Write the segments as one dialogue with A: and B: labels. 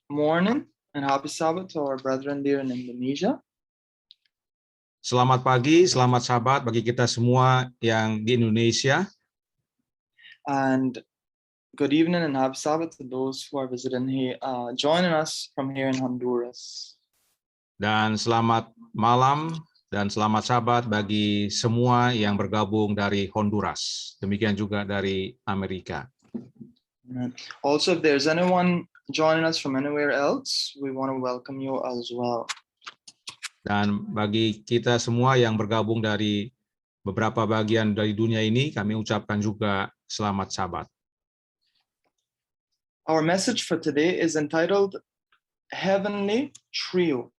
A: morning and happy Sabbath to our brethren there in Indonesia.
B: Selamat pagi, selamat Sabat bagi kita semua yang di Indonesia.
A: And good evening and happy Sabbath to those who are visiting here, joining us from here in Honduras.
B: Dan selamat malam dan selamat Sabat bagi semua yang bergabung dari Honduras. Demikian juga dari Amerika.
A: Also, if there's anyone joining us from anywhere else, we want to welcome you as well.
B: Dan bagi kita semua yang bergabung dari beberapa bagian dari dunia ini, kami ucapkan juga selamat Sabat.
A: Our message for today is entitled Heavenly Trio.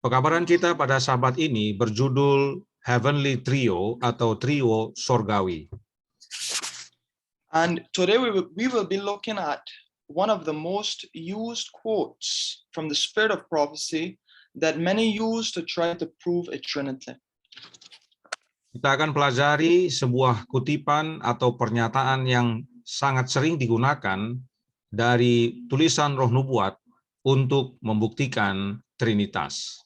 B: Pekabaran kita pada Sabat ini berjudul Heavenly Trio atau Trio Sorgawi.
A: And today we will be looking at one of the most used quotes from the Spirit of Prophecy that many use to try to prove a Trinity.
B: Kita akan pelajari sebuah kutipan atau pernyataan yang sangat sering digunakan dari tulisan Roh Nubuat untuk membuktikan Trinitas.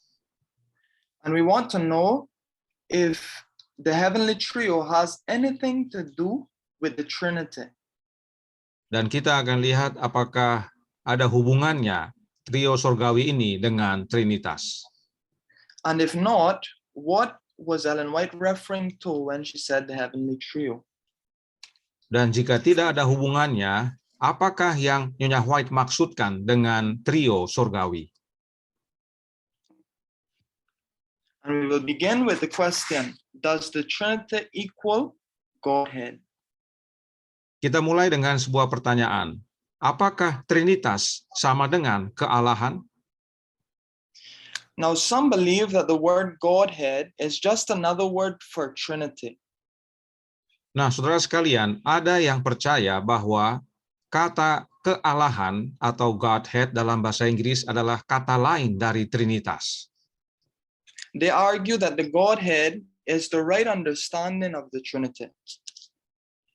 A: And we want to know if the Heavenly Trio has anything to do with the Trinity.
B: Dan kita akan lihat apakah ada hubungannya trio sorgawi ini dengan Trinitas.
A: And if not, what was Ellen White referring to when she said the Heavenly Trio?
B: Dan jika tidak ada hubungannya, apakah yang Nyonya White maksudkan dengan trio sorgawi?
A: And we will begin with the question, does the Trinity equal Godhead?
B: Kita mulai dengan sebuah pertanyaan. Apakah Trinitas sama dengan kealahan?
A: Now, some believe that the word Godhead is just another word for Trinity.
B: Nah, saudara sekalian, ada yang percaya bahwa kata kealahan atau Godhead dalam bahasa Inggris adalah kata lain dari Trinitas.
A: They argue that the Godhead is the right understanding of the Trinity.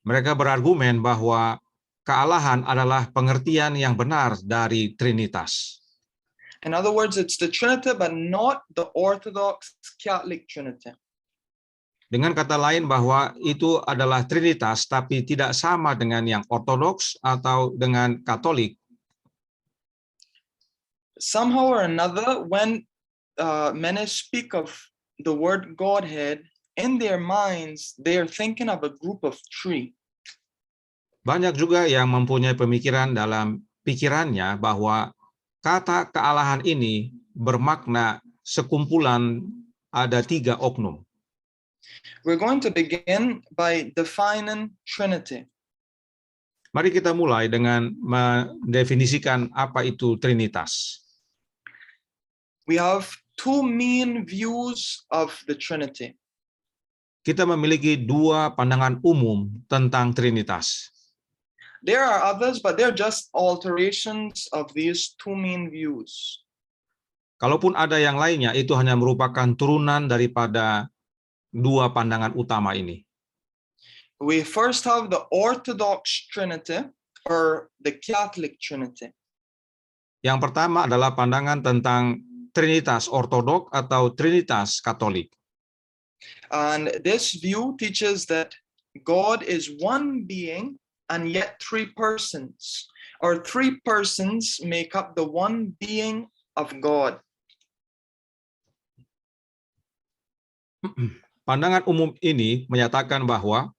B: Mereka berargumen bahwa kealahan adalah pengertian yang benar dari Trinitas.
A: In other words, it's the Trinity, but not the Orthodox Catholic Trinity.
B: Dengan kata lain bahwa itu adalah Trinitas, tapi tidak sama dengan yang Ortodoks atau dengan Katolik.
A: Somehow or another, when many speak of the word Godhead, in their minds, they are thinking of a group of three.
B: Banyak juga yang mempunyai pemikiran dalam pikirannya bahwa kata kealahan ini bermakna sekumpulan ada 3 oknum.
A: We're going to begin by defining Trinity.
B: Mari kita mulai dengan mendefinisikan apa itu Trinitas.
A: We have two main views of the Trinity.
B: Kita memiliki 2 pandangan umum tentang Trinitas.
A: There are others, but they're just alterations of these two main views.
B: Kalaupun ada yang lainnya, itu hanya merupakan turunan daripada 2 pandangan utama ini.
A: We first have the Orthodox Trinity, or the Catholic Trinity.
B: Yang pertama adalah pandangan tentang Trinitas Ortodok atau Trinitas Katolik.
A: And this view teaches that God is one being and yet 3 persons, or 3 persons make up the one being of God.
B: Pandangan umum ini menyatakan bahwa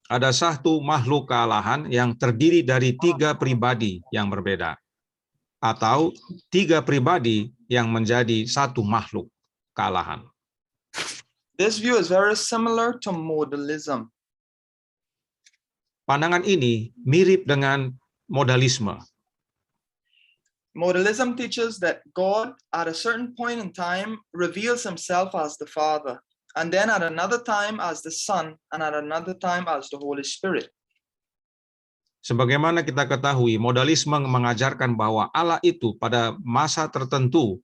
B: ada satu makhluk kealahan yang terdiri dari 3 pribadi yang berbeda, atau 3 pribadi yang menjadi satu makhluk kealahan.
A: This view is very similar to modalism.
B: Pandangan ini mirip dengan modalisme.
A: Modalism teaches that God, at a certain point in time, reveals himself as the Father, and then at another time as the Son, and at another time as the Holy Spirit.
B: Sebagaimana kita ketahui, modalisme mengajarkan bahwa Allah itu pada masa tertentu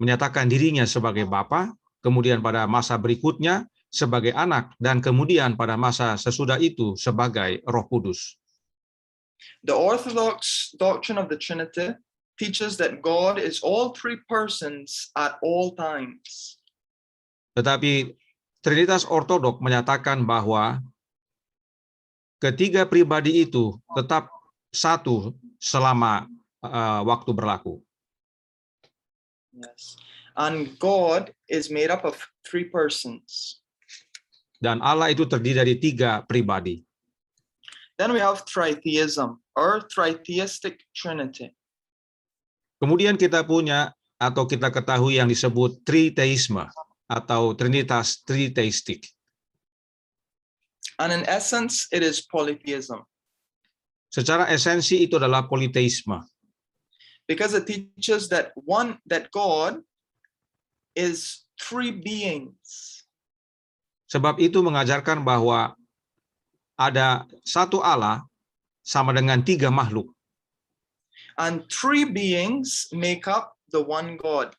B: menyatakan dirinya sebagai Bapa, kemudian pada masa berikutnya sebagai anak, dan kemudian pada masa sesudah itu sebagai Roh Kudus.
A: The Orthodox doctrine of the Trinity teaches that God is all three persons at all times.
B: Tetapi Trinitas Ortodok menyatakan bahwa ketiga pribadi itu tetap satu selama waktu berlaku.
A: Yes. And God is made up of three persons.
B: Dan Allah itu terdiri dari tiga pribadi.
A: Then we have tritheism or tritheistic trinity.
B: Kemudian kita punya atau kita ketahui yang disebut triteisme atau trinitas triteistik.
A: And in essence, it is polytheism.
B: Secara esensi itu adalah politeisme.
A: Because it teaches that God is three beings.
B: Sebab itu mengajarkan bahwa ada satu Allah sama dengan tiga makhluk.
A: And three beings make up the one God.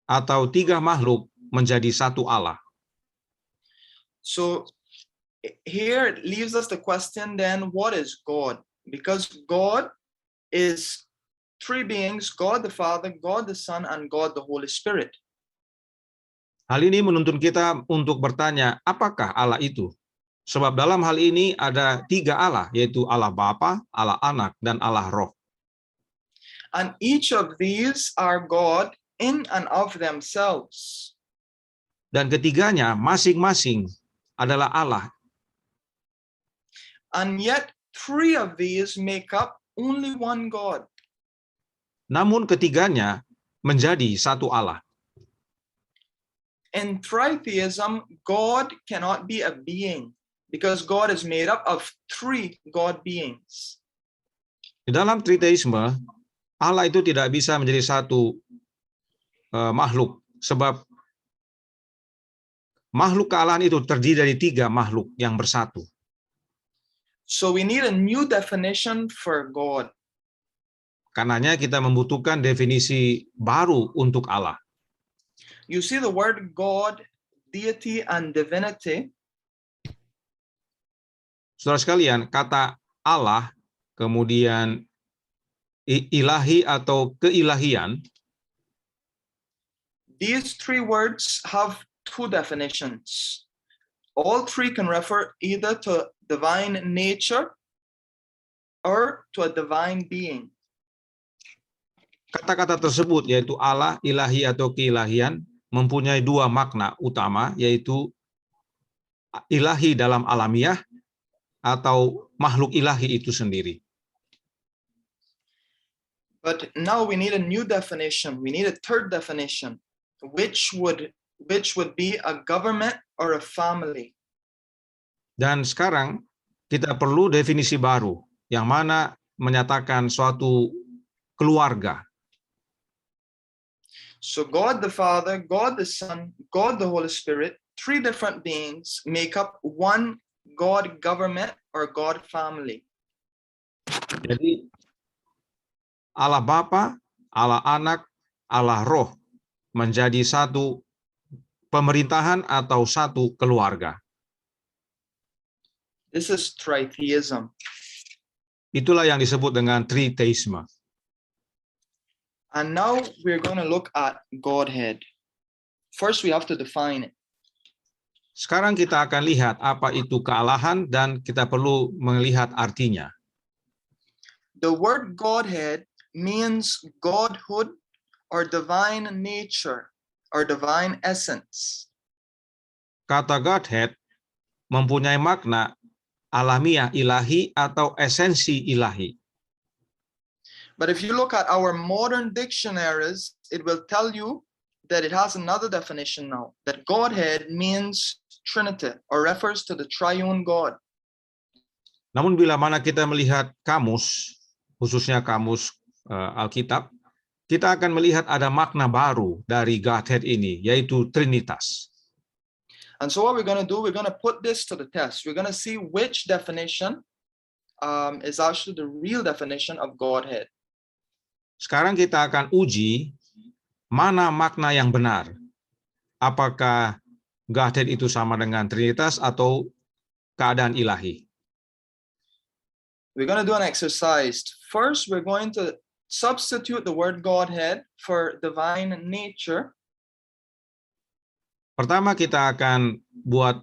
B: Atau tiga makhluk menjadi satu Allah.
A: So here it leaves us the question then, what is God? Because God is three beings, God the Father, God the Son, and God the Holy Spirit.
B: Hal ini menuntun kita untuk bertanya, apakah Allah itu? Sebab dalam hal ini ada tiga Allah, yaitu Allah Bapa, Allah Anak, dan Allah Roh.
A: And each of these are God in and of themselves.
B: Dan ketiganya masing-masing adalah Allah.
A: And yet three of these make up only one God.
B: Namun ketiganya menjadi satu Allah.
A: In tritheism, God cannot be a being because God is made up of three God beings.
B: Di dalam triteisme, Allah itu tidak bisa menjadi satu makhluk, sebab makhluk kealahan itu terdiri dari tiga makhluk yang bersatu.
A: So we need a new definition for God.
B: Karenanya kita membutuhkan definisi baru untuk Allah.
A: You see the word God, deity, and divinity.
B: Saudara sekalian, kata Allah, kemudian ilahi atau keilahian,
A: These three words have two definitions. All three can refer either to divine nature or to a divine being.
B: kata-kata tersebut yaitu Allah, ilahi atau keilahian mempunyai dua makna utama, yaitu ilahi dalam alamiah atau makhluk ilahi itu sendiri.
A: But now we need a new definition. We need a third definition, which would be a government or a family.
B: Dan sekarang kita perlu definisi baru yang mana menyatakan suatu keluarga.
A: So God the Father, God the Son, God the Holy Spirit, three different beings make up one God government or God family.
B: Jadi Allah Bapa, Allah Anak, Allah Roh menjadi satu pemerintahan atau satu keluarga.
A: This is tritheism.
B: Itulah yang disebut dengan triteisme.
A: And now we're going to look at Godhead. First, we have to define it.
B: Sekarang kita akan lihat apa itu kealahan dan kita perlu melihat artinya.
A: The word Godhead means godhood or divine nature or divine essence.
B: Kata Godhead mempunyai makna alamiah ilahi atau esensi ilahi.
A: But if you look at our modern dictionaries, it will tell you that it has another definition now, that Godhead means Trinity or refers to the triune God.
B: Namun bila mana kita melihat kamus, khususnya kamus Alkitab, kita akan melihat ada makna baru dari Godhead ini, yaitu Trinitas.
A: And so what we're going to do, we're going to put this to the test. We're going to see which definition is actually the real definition of Godhead.
B: Sekarang kita akan uji mana makna yang benar. Apakah Godhead itu sama dengan Trinitas atau keadaan ilahi?
A: We're going to do an exercise. First, we're going to substitute the word Godhead for divine nature.
B: Pertama kita akan buat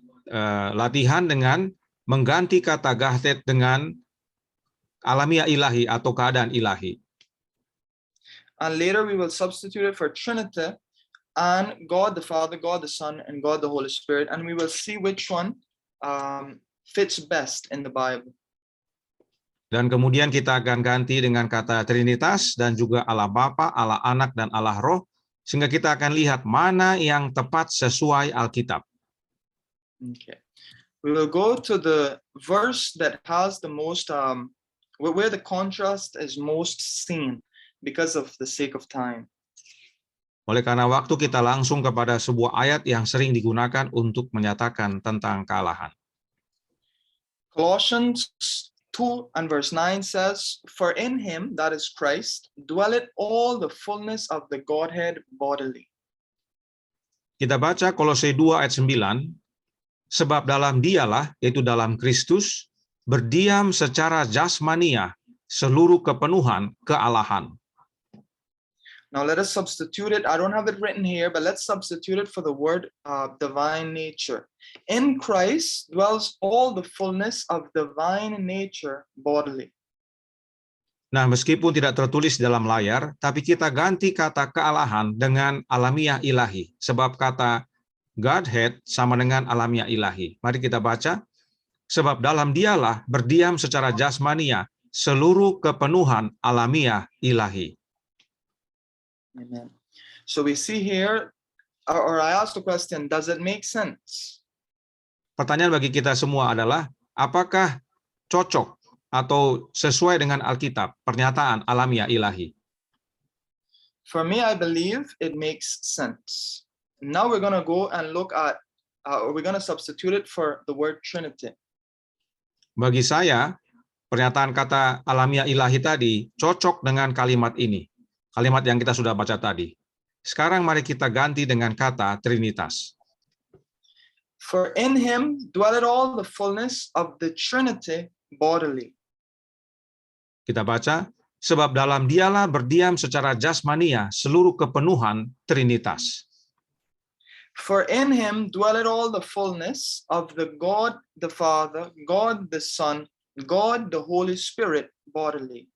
B: latihan dengan mengganti kata Godhead dengan alamiah ilahi atau keadaan ilahi.
A: And later we will substitute it for Trinity and God the Father, God the Son, and God the Holy Spirit. And we will see which one fits best in the Bible.
B: Dan kemudian kita akan ganti dengan kata Trinitas dan juga Allah Bapa, Allah Anak, dan Allah Roh, sehingga kita akan lihat mana yang tepat sesuai Alkitab.
A: Okay. We will go to the verse that has the most, where the contrast is most seen because of the sake of time.
B: Oleh karena waktu, kita langsung kepada sebuah ayat yang sering digunakan untuk menyatakan tentang kealahan.
A: Colossians 2 and verse 9 says, "For in him," that is Christ, "dwelleth all the fullness of the Godhead bodily."
B: Kita baca Kolose 2 ayat 9, sebab dalam dialah, yaitu dalam Kristus, berdiam secara jasmania seluruh kepenuhan kealahan.
A: Now let us substitute it. I don't have it written here, but let's substitute it for the word divine nature. In Christ dwells all the fullness of divine nature bodily.
B: Nah, meskipun tidak tertulis dalam layar, tapi kita ganti kata kealahan dengan alamiah ilahi, sebab kata Godhead sama dengan alamiah ilahi. Mari kita baca, sebab dalam dialah berdiam secara jasmania seluruh kepenuhan alamiah ilahi.
A: Amen. So we see here, or I asked the question, does it make sense?
B: Pertanyaan bagi kita semua adalah, apakah cocok atau sesuai dengan Alkitab, pernyataan alamiah ilahi?
A: For me, I believe it makes sense. Now we're going to go and look at, we're going to substitute it for the word Trinity.
B: Bagi saya, pernyataan kata alamiah ilahi tadi cocok dengan kalimat ini. Kalimat yang kita sudah baca tadi. Sekarang mari kita ganti dengan kata Trinitas.
A: For in him dwelleth all the fullness of the Trinity bodily.
B: Kita baca, sebab dalam dialah berdiam secara jasmania seluruh kepenuhan Trinitas.
A: For in him dwelleth all the fullness of the God the Father, God the Son, God the Holy Spirit bodily.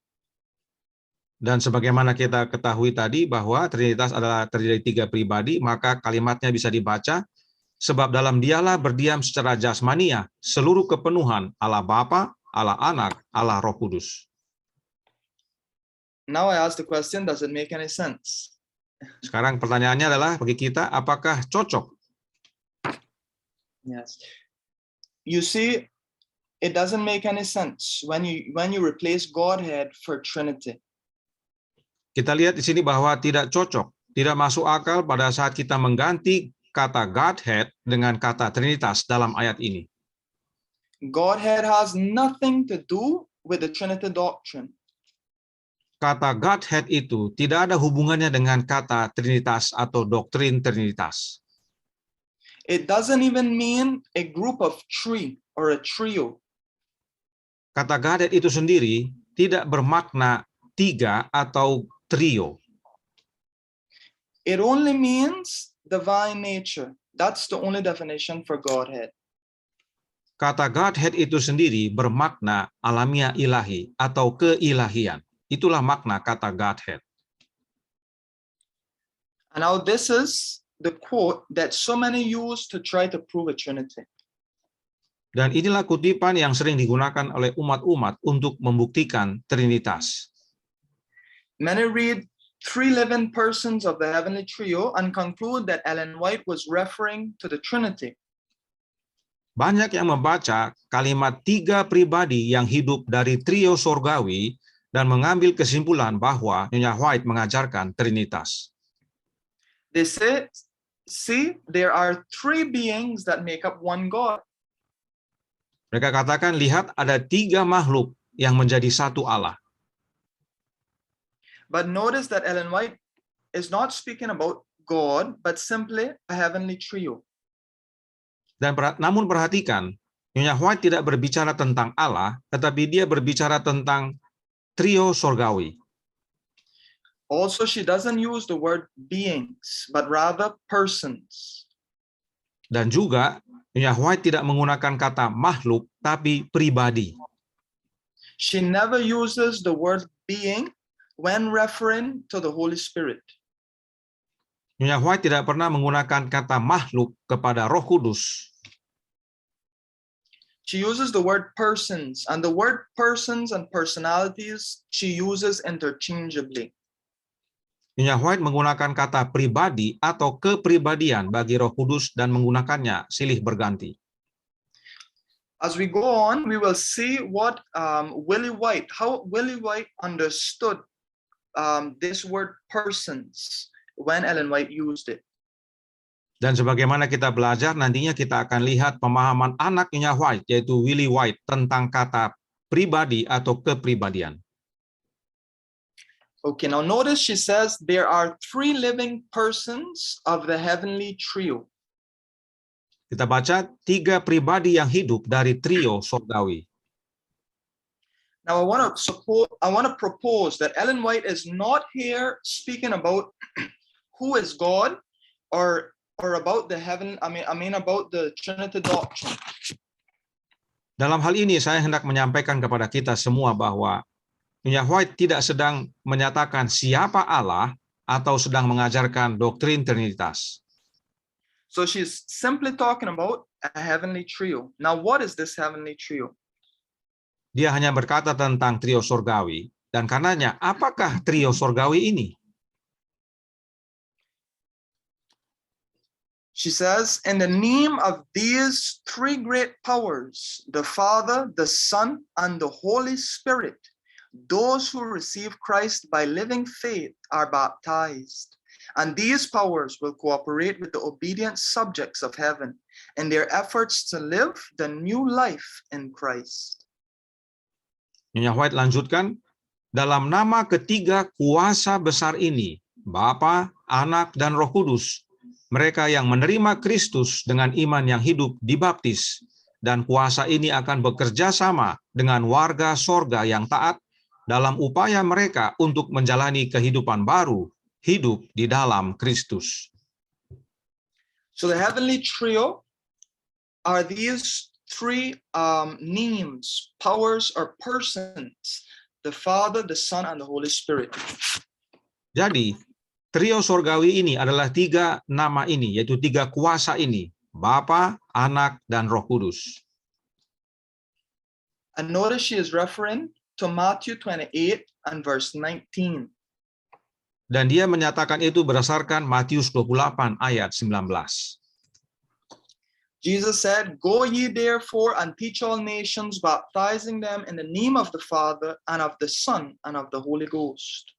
B: Dan sebagaimana kita ketahui tadi bahwa Trinitas adalah terdiri dari 3 pribadi, maka kalimatnya bisa dibaca, sebab dalam dialah berdiam secara jasmania seluruh kepenuhan Allah Bapa, Allah Anak, Allah Roh Kudus.
A: Now I ask the question, does it make any sense?
B: Sekarang pertanyaannya adalah bagi kita, apakah cocok?
A: Yes. You see, it doesn't make any sense when you replace Godhead for Trinity.
B: Kita lihat di sini bahwa tidak cocok, tidak masuk akal pada saat kita mengganti kata Godhead dengan kata Trinitas dalam ayat ini.
A: Godhead has nothing to do with the Trinity doctrine.
B: Kata Godhead itu tidak ada hubungannya dengan kata Trinitas atau doktrin Trinitas.
A: It doesn't even mean a group of three or a trio.
B: Kata Godhead itu sendiri tidak bermakna 3 atau trio.
A: It only means divine nature. That's the only definition for Godhead.
B: Kata Godhead itu sendiri bermakna alamiah ilahi atau keilahian. Itulah makna kata Godhead.
A: And now this is the quote that so many use to try to prove a Trinity.
B: Dan inilah kutipan yang sering digunakan oleh umat-umat untuk membuktikan Trinitas.
A: Many read 3 living persons of the heavenly trio and conclude that Ellen White was referring to the Trinity.
B: Banyak yang membaca kalimat 3 pribadi yang hidup dari trio sorgawi dan mengambil kesimpulan bahwa Nyonya White mengajarkan Trinitas.
A: They say, see, there are 3 beings that make up one God.
B: Mereka katakan, lihat ada 3 makhluk yang menjadi satu Allah.
A: But notice that Ellen White is not speaking about God, but simply a heavenly trio.
B: Dan namun perhatikan, Nyonya White tidak berbicara tentang Allah, tetapi dia berbicara tentang trio sorgawi.
A: Also, she doesn't use the word beings, but rather persons.
B: Dan juga Nyonya White tidak menggunakan kata makhluk, tapi pribadi.
A: She never uses the word being when referring to the Holy Spirit.
B: Nyonya White tidak pernah menggunakan kata makhluk kepada Roh Kudus.
A: She uses the word persons, and the word persons and personalities she uses interchangeably.
B: Nyonya White menggunakan kata pribadi atau kepribadian bagi Roh Kudus dan menggunakannya silih berganti.
A: As we go on, we will see what how Willie White understood this word persons when Ellen White used it.
B: Dan sebagaimana kita belajar, nantinya kita akan lihat pemahaman anak Nyonya White, yaitu Willie White, tentang kata pribadi atau kepribadian.
A: Okay, now notice she says there are 3 living persons of the heavenly trio.
B: Kita baca 3 pribadi yang hidup dari trio sorgawi.
A: Now I want to propose that Ellen White is not here speaking about who is God or about the heaven. I mean about the Trinity doctrine.
B: Dalam hal ini saya hendak menyampaikan kepada kita semua bahwa Nyonya White tidak sedang menyatakan siapa Allah atau sedang mengajarkan doktrin Trinitas.
A: So she's simply talking about a heavenly trio. Now what is this heavenly trio?
B: Dia hanya berkata tentang trio sorgawi, dan karenanya apakah trio sorgawi ini?
A: She says, in the name of these 3 great powers, the Father, the Son, and the Holy Spirit, those who receive Christ by living faith are baptized. And these powers will cooperate with the obedient subjects of heaven in their efforts to live the new life in Christ.
B: Nyonya White lanjutkan, dalam nama ketiga kuasa besar ini, Bapa, Anak, dan Roh Kudus, mereka yang menerima Kristus dengan iman yang hidup dibaptis, dan kuasa ini akan bekerja sama dengan warga sorga yang taat dalam upaya mereka untuk menjalani kehidupan baru, hidup di dalam Kristus.
A: So the heavenly trio are these 3 names, powers, or persons: the Father, the Son, and the Holy Spirit.
B: Jadi, trio sorgawi ini adalah 3 nama ini, yaitu 3 kuasa ini, Bapa, Anak, dan Roh Kudus.
A: And notice she is referring to Matthew 28 and verse 19.
B: Dan dia menyatakan itu berdasarkan Matius 28 ayat 19.
A: Jesus said, "Go ye therefore and teach all nations, baptizing them in the name of the Father and of the Son and of the Holy Ghost."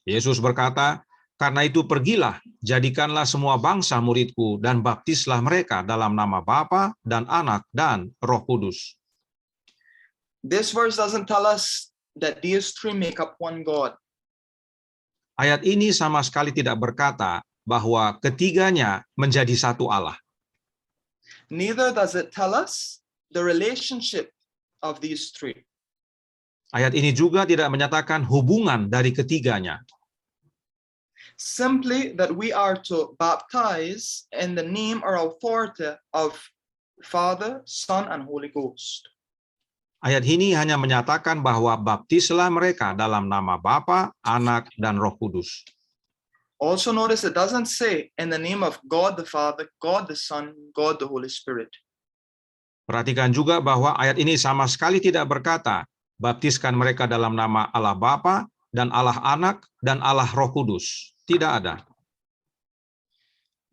B: Yesus berkata, karena itu pergilah, jadikanlah semua bangsa muridku dan baptislah mereka dalam nama Bapa dan Anak dan Roh Kudus.
A: This verse doesn't tell us that these 3 make up one God.
B: Ayat ini sama sekali tidak berkata bahwa ketiganya menjadi satu Allah.
A: Neither does it tell us the relationship of these 3.
B: Ayat ini juga tidak menyatakan hubungan dari ketiganya.
A: Simply that we are to baptize in the name or authority of Father, Son, and Holy Ghost.
B: Ayat ini hanya menyatakan bahwa baptislah mereka dalam nama Bapa, Anak, dan Roh Kudus.
A: Also notice it doesn't say in the name of God the Father, God the Son, God the Holy Spirit.
B: Perhatikan juga bahwa ayat ini sama sekali tidak berkata, baptiskan mereka dalam nama Allah Bapa, dan Allah Anak, dan Allah Roh Kudus. Tidak ada.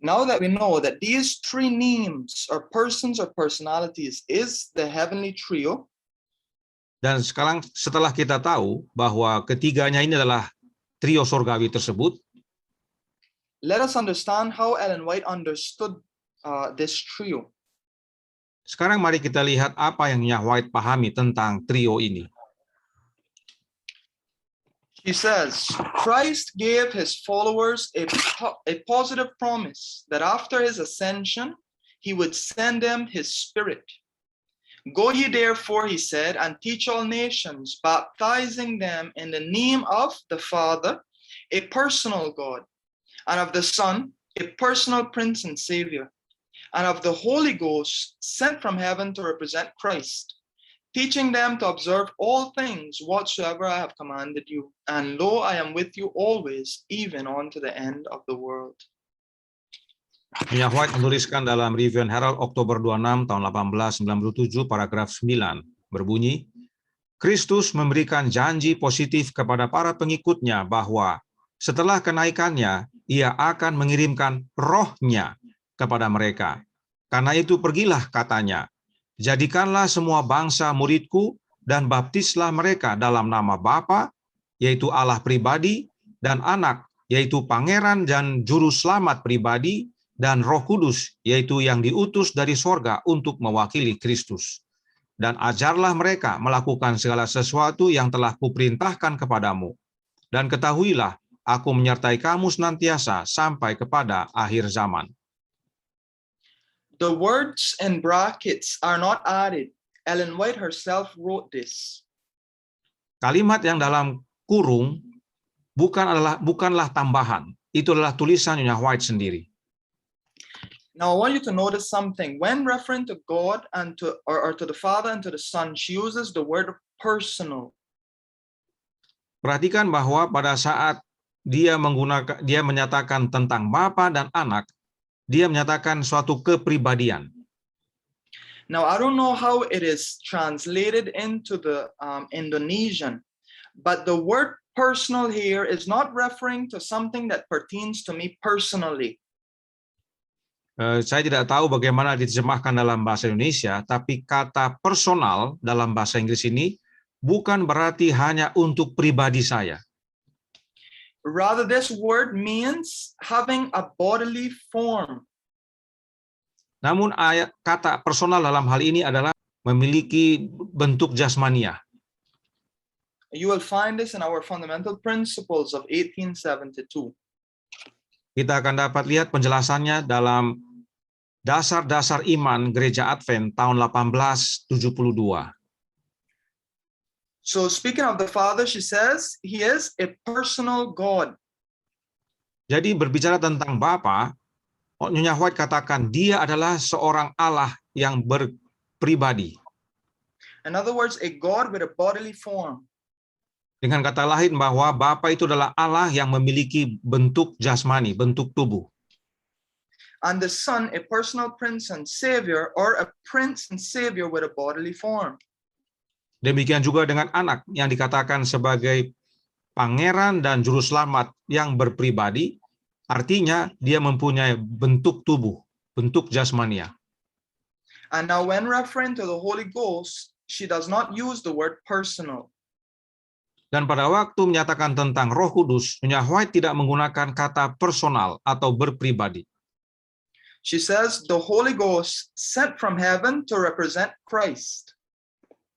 A: Now that we know that these 3 names or persons or personalities is the heavenly trio,
B: dan sekarang setelah kita tahu bahwa ketiganya ini adalah trio sorgawi tersebut,
A: let us understand how Ellen White understood this trio.
B: Sekarang mari kita lihat apa yang Nyonya White pahami tentang trio ini.
A: She says, Christ gave his followers a positive promise that after his ascension, he would send them his spirit. Go ye therefore, he said, and teach all nations, baptizing them in the name of the Father, a personal God, and of the Son, a personal Prince and Savior, and of the Holy Ghost sent from heaven to represent Christ, teaching them to observe all things whatsoever I have commanded you. And lo, I am with you always, even unto the end of the world.
B: Nyonya White menuliskan dalam Review and Herald Oktober 26 tahun 1897 paragraf 9 berbunyi, Kristus memberikan janji positif kepada para pengikutnya bahwa setelah kenaikannya, ia akan mengirimkan rohnya kepada mereka. Karena itu pergilah, katanya, jadikanlah semua bangsa muridku dan baptislah mereka dalam nama Bapa, yaitu Allah pribadi, dan Anak, yaitu Pangeran dan Juru Selamat pribadi, dan Roh Kudus, yaitu yang diutus dari sorga untuk mewakili Kristus. Dan ajarlah mereka melakukan segala sesuatu yang telah kuperintahkan kepadamu. Dan ketahuilah, aku menyertai kamu senantiasa sampai kepada akhir zaman.
A: The words in brackets are not added. Ellen White herself wrote this.
B: Kalimat yang dalam kurung bukanlah tambahan. Itu adalah tulisan Nyonya White sendiri.
A: Now I want you to notice something. When referring to God and to the Father and to the Son, she uses the word personal.
B: Perhatikan bahwa pada saat dia menyatakan tentang Bapa dan Anak, dia menyatakan suatu kepribadian.
A: Now I don't know how it is translated into the Indonesian, but the word personal here is not referring to something that pertains to me personally.
B: Saya tidak tahu bagaimana diterjemahkan dalam bahasa Indonesia, tapi kata personal dalam bahasa Inggris ini bukan berarti hanya untuk pribadi saya.
A: Rather, this word means having a bodily form.
B: Namun kata personal dalam hal ini adalah memiliki bentuk jasmania.
A: You will find this in our fundamental principles of 1872.
B: Kita akan dapat lihat penjelasannya dalam Dasar-dasar Iman Gereja Advent tahun 1872.
A: So speaking of the Father, she says, he is a personal God.
B: Jadi berbicara tentang Bapa, Nyonya White katakan dia adalah seorang Allah yang berpribadi.
A: In other words, a God with a bodily form.
B: Dengan kata lain bahwa Bapa itu adalah Allah yang memiliki bentuk jasmani, bentuk tubuh.
A: And the Son, a personal Prince and Savior, or a Prince and Savior with a bodily form.
B: Demikian juga dengan Anak yang dikatakan sebagai Pangeran dan Juru Selamat yang berpribadi, artinya dia mempunyai bentuk tubuh, bentuk jasmania.
A: And now when referring to the Holy Ghost, she does not use the word personal.
B: Dan pada waktu menyatakan tentang Roh Kudus, Nyonya White tidak menggunakan kata personal atau berpribadi.
A: She says the Holy Ghost sent from heaven to represent Christ.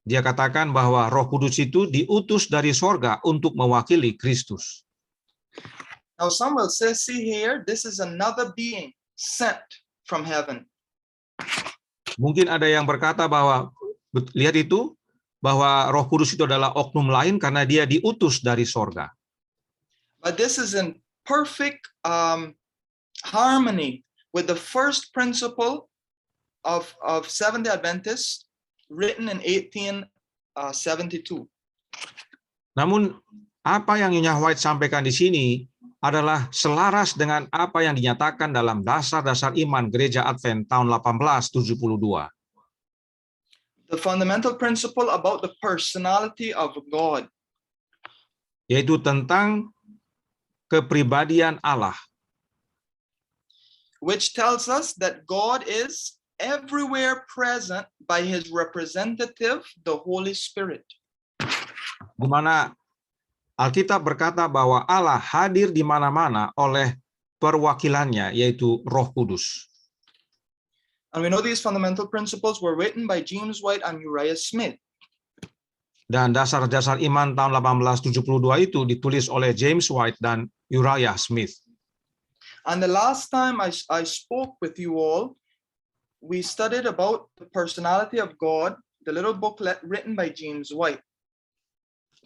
B: Dia katakan bahwa Roh Kudus itu diutus dari sorga untuk mewakili Kristus.
A: Now some will say, see here, this is another being sent from heaven.
B: Mungkin ada yang berkata bahwa, lihat itu, bahwa Roh Kudus itu adalah oknum lain karena dia diutus dari sorga.
A: But this is in perfect harmony with the first principle of Seventh-day Adventists written in 1872.
B: Namun apa yang Nyonya White sampaikan di sini adalah selaras dengan apa yang dinyatakan dalam Dasar-dasar Iman Gereja Advent tahun 1872.
A: The fundamental principle about the personality of God.
B: Yaitu tentang kepribadian Allah.
A: Which tells us that God is everywhere present by his representative, the Holy Spirit.
B: Di mana Alkitab berkata bahwa Allah hadir di mana-mana oleh perwakilannya, yaitu Roh Kudus.
A: And we know these fundamental principles were written by James White and Uriah Smith.
B: Dan Dasar-dasar Iman tahun 1872 itu ditulis oleh James White dan Uriah Smith.
A: And the last time I spoke with you all, we studied about the personality of God, the little booklet written by James White.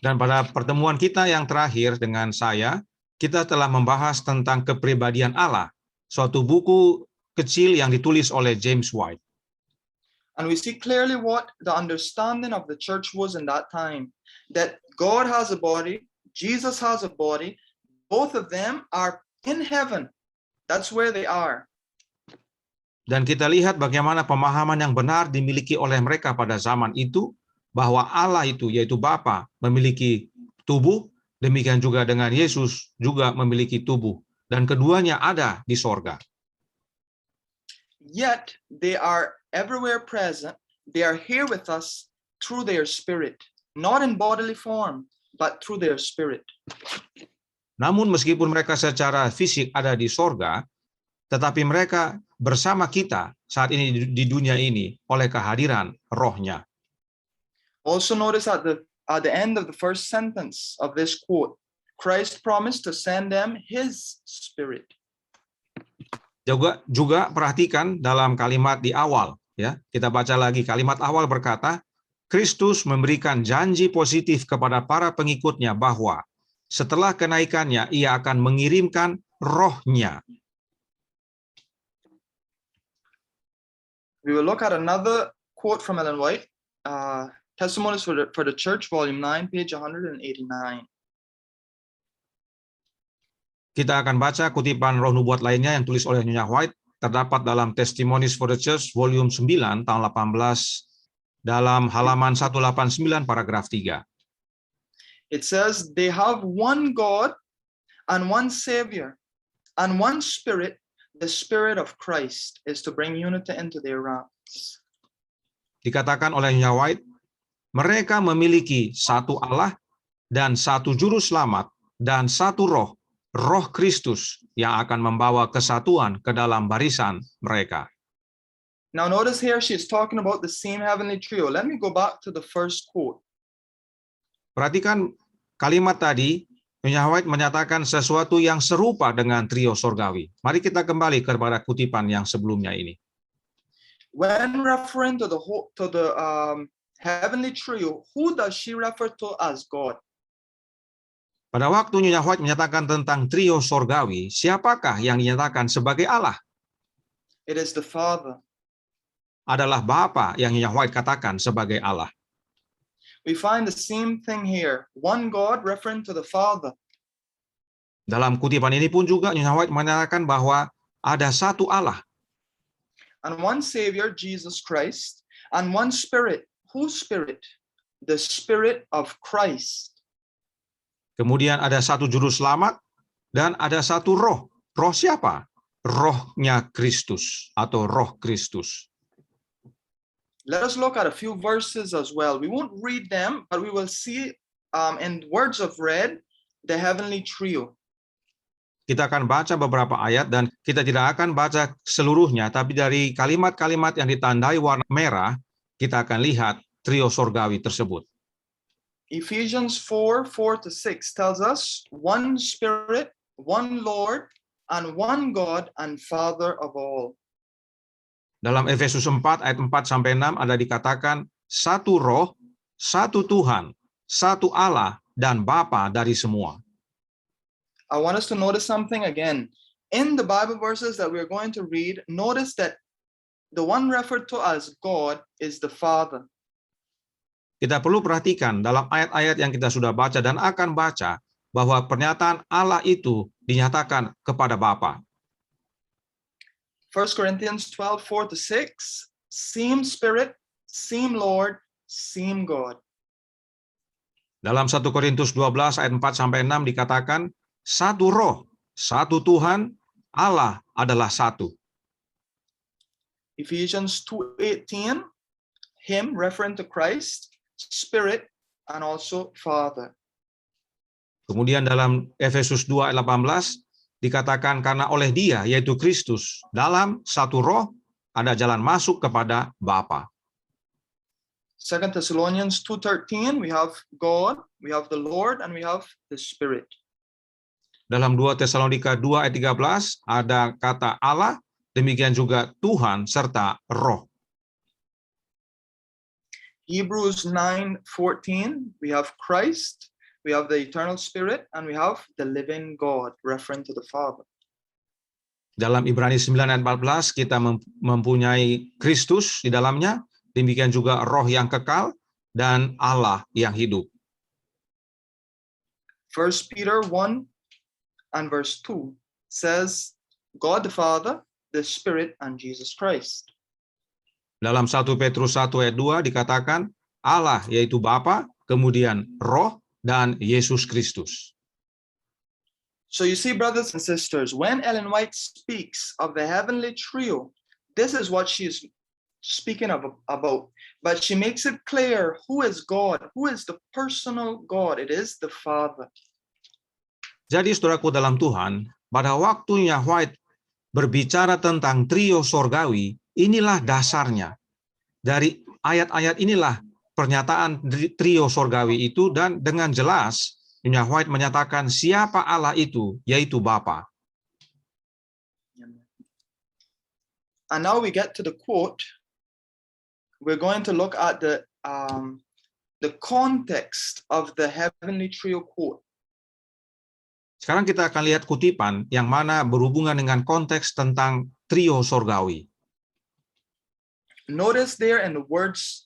B: Dan pada pertemuan kita yang terakhir dengan saya, kita telah membahas tentang kepribadian Allah, suatu buku kecil yang ditulis oleh James White.
A: And we see clearly what the understanding of the church was in that time, that God has a body, Jesus has a body, both of them are in heaven. That's where they are.
B: Dan kita lihat bagaimana pemahaman yang benar dimiliki oleh mereka pada zaman itu, bahwa Allah itu, yaitu Bapa, memiliki tubuh, demikian juga dengan Yesus juga memiliki tubuh, dan keduanya ada di sorga.
A: Yet they are everywhere present. They are here with us through their spirit, not in bodily form, but through their spirit.
B: Namun meskipun mereka secara fisik ada di sorga, tetapi mereka bersama kita saat ini di dunia ini oleh kehadiran rohnya.
A: Also notice at the end of the first sentence of this quote, Christ promised to send them his spirit.
B: Juga perhatikan dalam kalimat di awal, ya. Kita baca lagi kalimat awal berkata, Kristus memberikan janji positif kepada para pengikutnya bahwa setelah kenaikannya ia akan mengirimkan rohnya.
A: We will look at another quote from Ellen White, Testimonies for the Church, Volume 9, page 189.
B: Kita akan baca kutipan roh nubuat lainnya yang tulis oleh Nyonya White, terdapat dalam Testimonies for the Church, Volume 9, tahun 18, dalam halaman 189, paragraf 3.
A: It says, they have one God and one Savior and one Spirit. The Spirit of Christ is to bring unity into their ranks.
B: Dikatakan oleh Nyonya White, mereka memiliki satu Allah dan satu juru selamat dan satu roh, roh Kristus yang akan membawa kesatuan ke dalam barisan mereka.
A: Now notice here she's talking about the same heavenly trio. Let me go back to the first quote.
B: Perhatikan kalimat tadi, Nyonya White menyatakan sesuatu yang serupa dengan trio sorgawi. Mari kita kembali kepada kutipan yang sebelumnya ini.
A: When referring to the heavenly trio, who does she refer to as God?
B: Pada waktu Nyonya White menyatakan tentang trio sorgawi, siapakah yang dinyatakan sebagai Allah?
A: It is the Father.
B: Adalah Bapa yang Nyonya White katakan sebagai Allah.
A: We find the same thing here. One God referring to the Father.
B: Dalam kutipan ini pun juga Nyonya White menyatakan bahwa ada satu Allah.
A: And one Savior, Jesus Christ. And one Spirit. Whose Spirit? The Spirit of Christ.
B: Kemudian ada satu juru selamat dan ada satu roh. Roh siapa? Rohnya Kristus atau roh Kristus.
A: Let us look at a few verses as well. We won't read them, but we will see in words of red, the heavenly trio.
B: Kita akan baca beberapa ayat dan kita tidak akan baca seluruhnya, tapi dari kalimat-kalimat yang ditandai warna merah, kita akan lihat trio sorgawi tersebut.
A: Ephesians 4:4-6 tells us one Spirit, one Lord, and one God and Father of all.
B: Dalam Efesus 4 ayat 4-6 ada dikatakan satu roh, satu Tuhan, satu Allah dan Bapa dari semua.
A: I want us to notice something again. In the Bible verses that we're going to read, notice that the one referred to as God is the Father.
B: Kita perlu perhatikan dalam ayat-ayat yang kita sudah baca dan akan baca bahwa pernyataan Allah itu dinyatakan kepada Bapa.
A: 1 Corinthians 12:4-6, same Spirit, same Lord, same God.
B: Dalam 1 Korintus 12 ayat 4-6 dikatakan, satu roh, satu Tuhan, Allah adalah satu.
A: Ephesians 2:18, him referring to Christ, Spirit, and also Father.
B: Kemudian dalam Efesus 2 ayat 18 dikatakan karena oleh Dia, yaitu Kristus, dalam satu roh ada jalan masuk kepada Bapa.
A: 2 Thessalonians 2:13, we have God, we have the Lord, and we have the Spirit.
B: Dalam 2 Tesalonika 2 ayat 13 ada kata Allah, demikian juga Tuhan serta roh.
A: Hebrews 9:14, we have Christ, we have the eternal Spirit, and we have the living God, referring to the Father.
B: Dalam Ibrani 9 ayat 14 kita mempunyai Kristus di dalamnya, demikian juga Roh yang kekal dan Allah yang hidup.
A: 1 Peter 1 and verse 2 says, God the Father, the Spirit, and Jesus Christ.
B: Dalam 1 Petrus 1 ayat 2 dikatakan Allah yaitu Bapa, kemudian Roh dan Yesus Kristus.
A: So you see, brothers and sisters, when Ellen White speaks of the heavenly trio, this is what she's speaking about. But she makes it clear who is God, who is the personal God. It is the Father.
B: Jadi saudaraku dalam Tuhan, pada waktunya White berbicara tentang trio sorgawi, inilah dasarnya. Dari ayat-ayat inilah pernyataan trio sorgawi itu, dan dengan jelas Nyonya White menyatakan siapa Allah itu, yaitu Bapa.
A: And now we get to the quote. We're going to look at the context of the heavenly trio quote.
B: Sekarang kita akan lihat kutipan yang mana berhubungan dengan konteks tentang trio sorgawi.
A: Notice there in the words,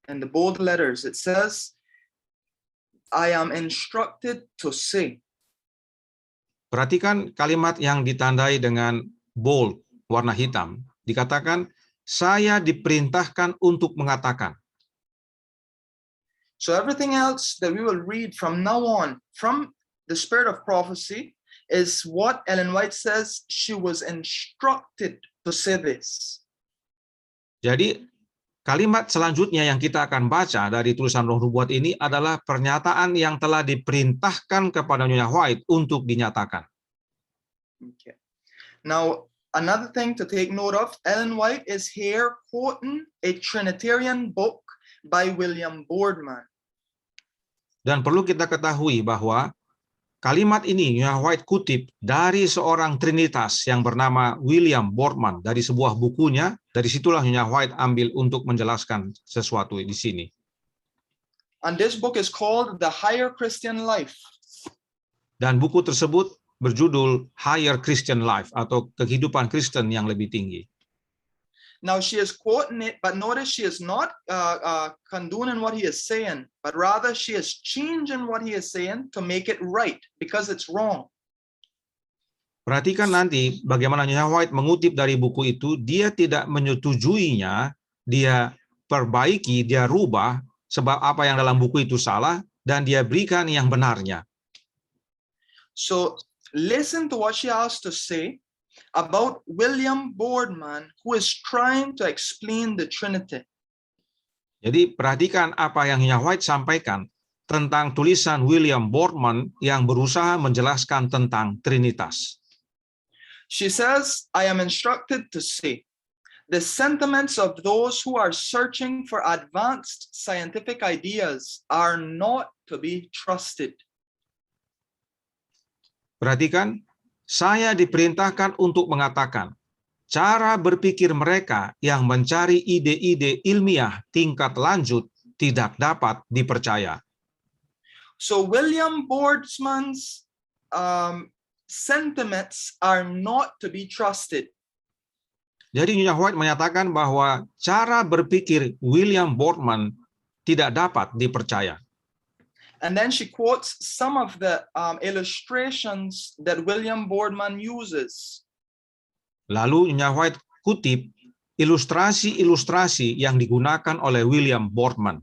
A: in the bold letters, it says, I am instructed to say.
B: Perhatikan kalimat yang ditandai dengan bold, warna hitam. Dikatakan, saya diperintahkan untuk mengatakan.
A: So everything else that we will read from now on, from the spirit of prophecy, is what Ellen White says she was instructed to say this.
B: Jadi, kalimat selanjutnya yang kita akan baca dari tulisan Roh Nubuat ini adalah pernyataan yang telah diperintahkan kepada Nyonya White untuk dinyatakan.
A: Okay. Now, another thing to take note of, Ellen White is here quoting a Trinitarian book by William Boardman.
B: Dan perlu kita ketahui bahwa kalimat ini Nyonya White kutip dari seorang Trinitas yang bernama William Boardman dari sebuah bukunya. Dari situlah Nyonya White ambil untuk menjelaskan sesuatu di sini.
A: And this book is called The Higher Christian Life.
B: Dan buku tersebut berjudul Higher Christian Life atau kehidupan Kristen yang lebih tinggi.
A: Now she is quoting it, but notice she is not condoning what he is saying, but rather she is changing what he is saying to make it right because it's wrong.
B: Perhatikan nanti bagaimana Nyonya White mengutip dari buku itu, dia tidak menyetujuinya, dia perbaiki, dia rubah sebab apa yang dalam buku itu salah dan dia berikan yang benarnya.
A: So listen to what she has to say about William Boardman, who is trying to explain the Trinity.
B: Jadi perhatikan apa yang Nyonya White sampaikan tentang tulisan William Boardman yang berusaha menjelaskan tentang Trinitas.
A: She says, I am instructed to say, the sentiments of those who are searching for advanced scientific ideas are not to be trusted.
B: Perhatikan, saya diperintahkan untuk mengatakan, cara berpikir mereka yang mencari ide-ide ilmiah tingkat lanjut tidak dapat dipercaya.
A: So William Boardman's sentiments are not to be trusted.
B: Jadi Nyonya White menyatakan bahwa cara berpikir William Boardman tidak dapat dipercaya.
A: And then she quotes some of the illustrations that William Boardman uses.
B: Lalu Nyonya White kutip ilustrasi-ilustrasi yang digunakan oleh William Boardman.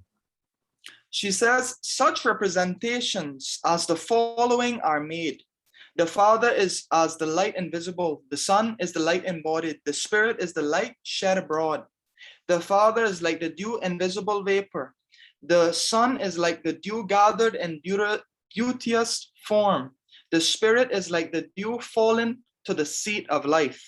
A: She says, such representations as the following are made. The Father is as the light invisible. The Son is the light embodied. The Spirit is the light shed abroad. The Father is like the dew invisible vapor. The Son is like the dew gathered in beauteous form. The Spirit is like the dew fallen to the seat of life.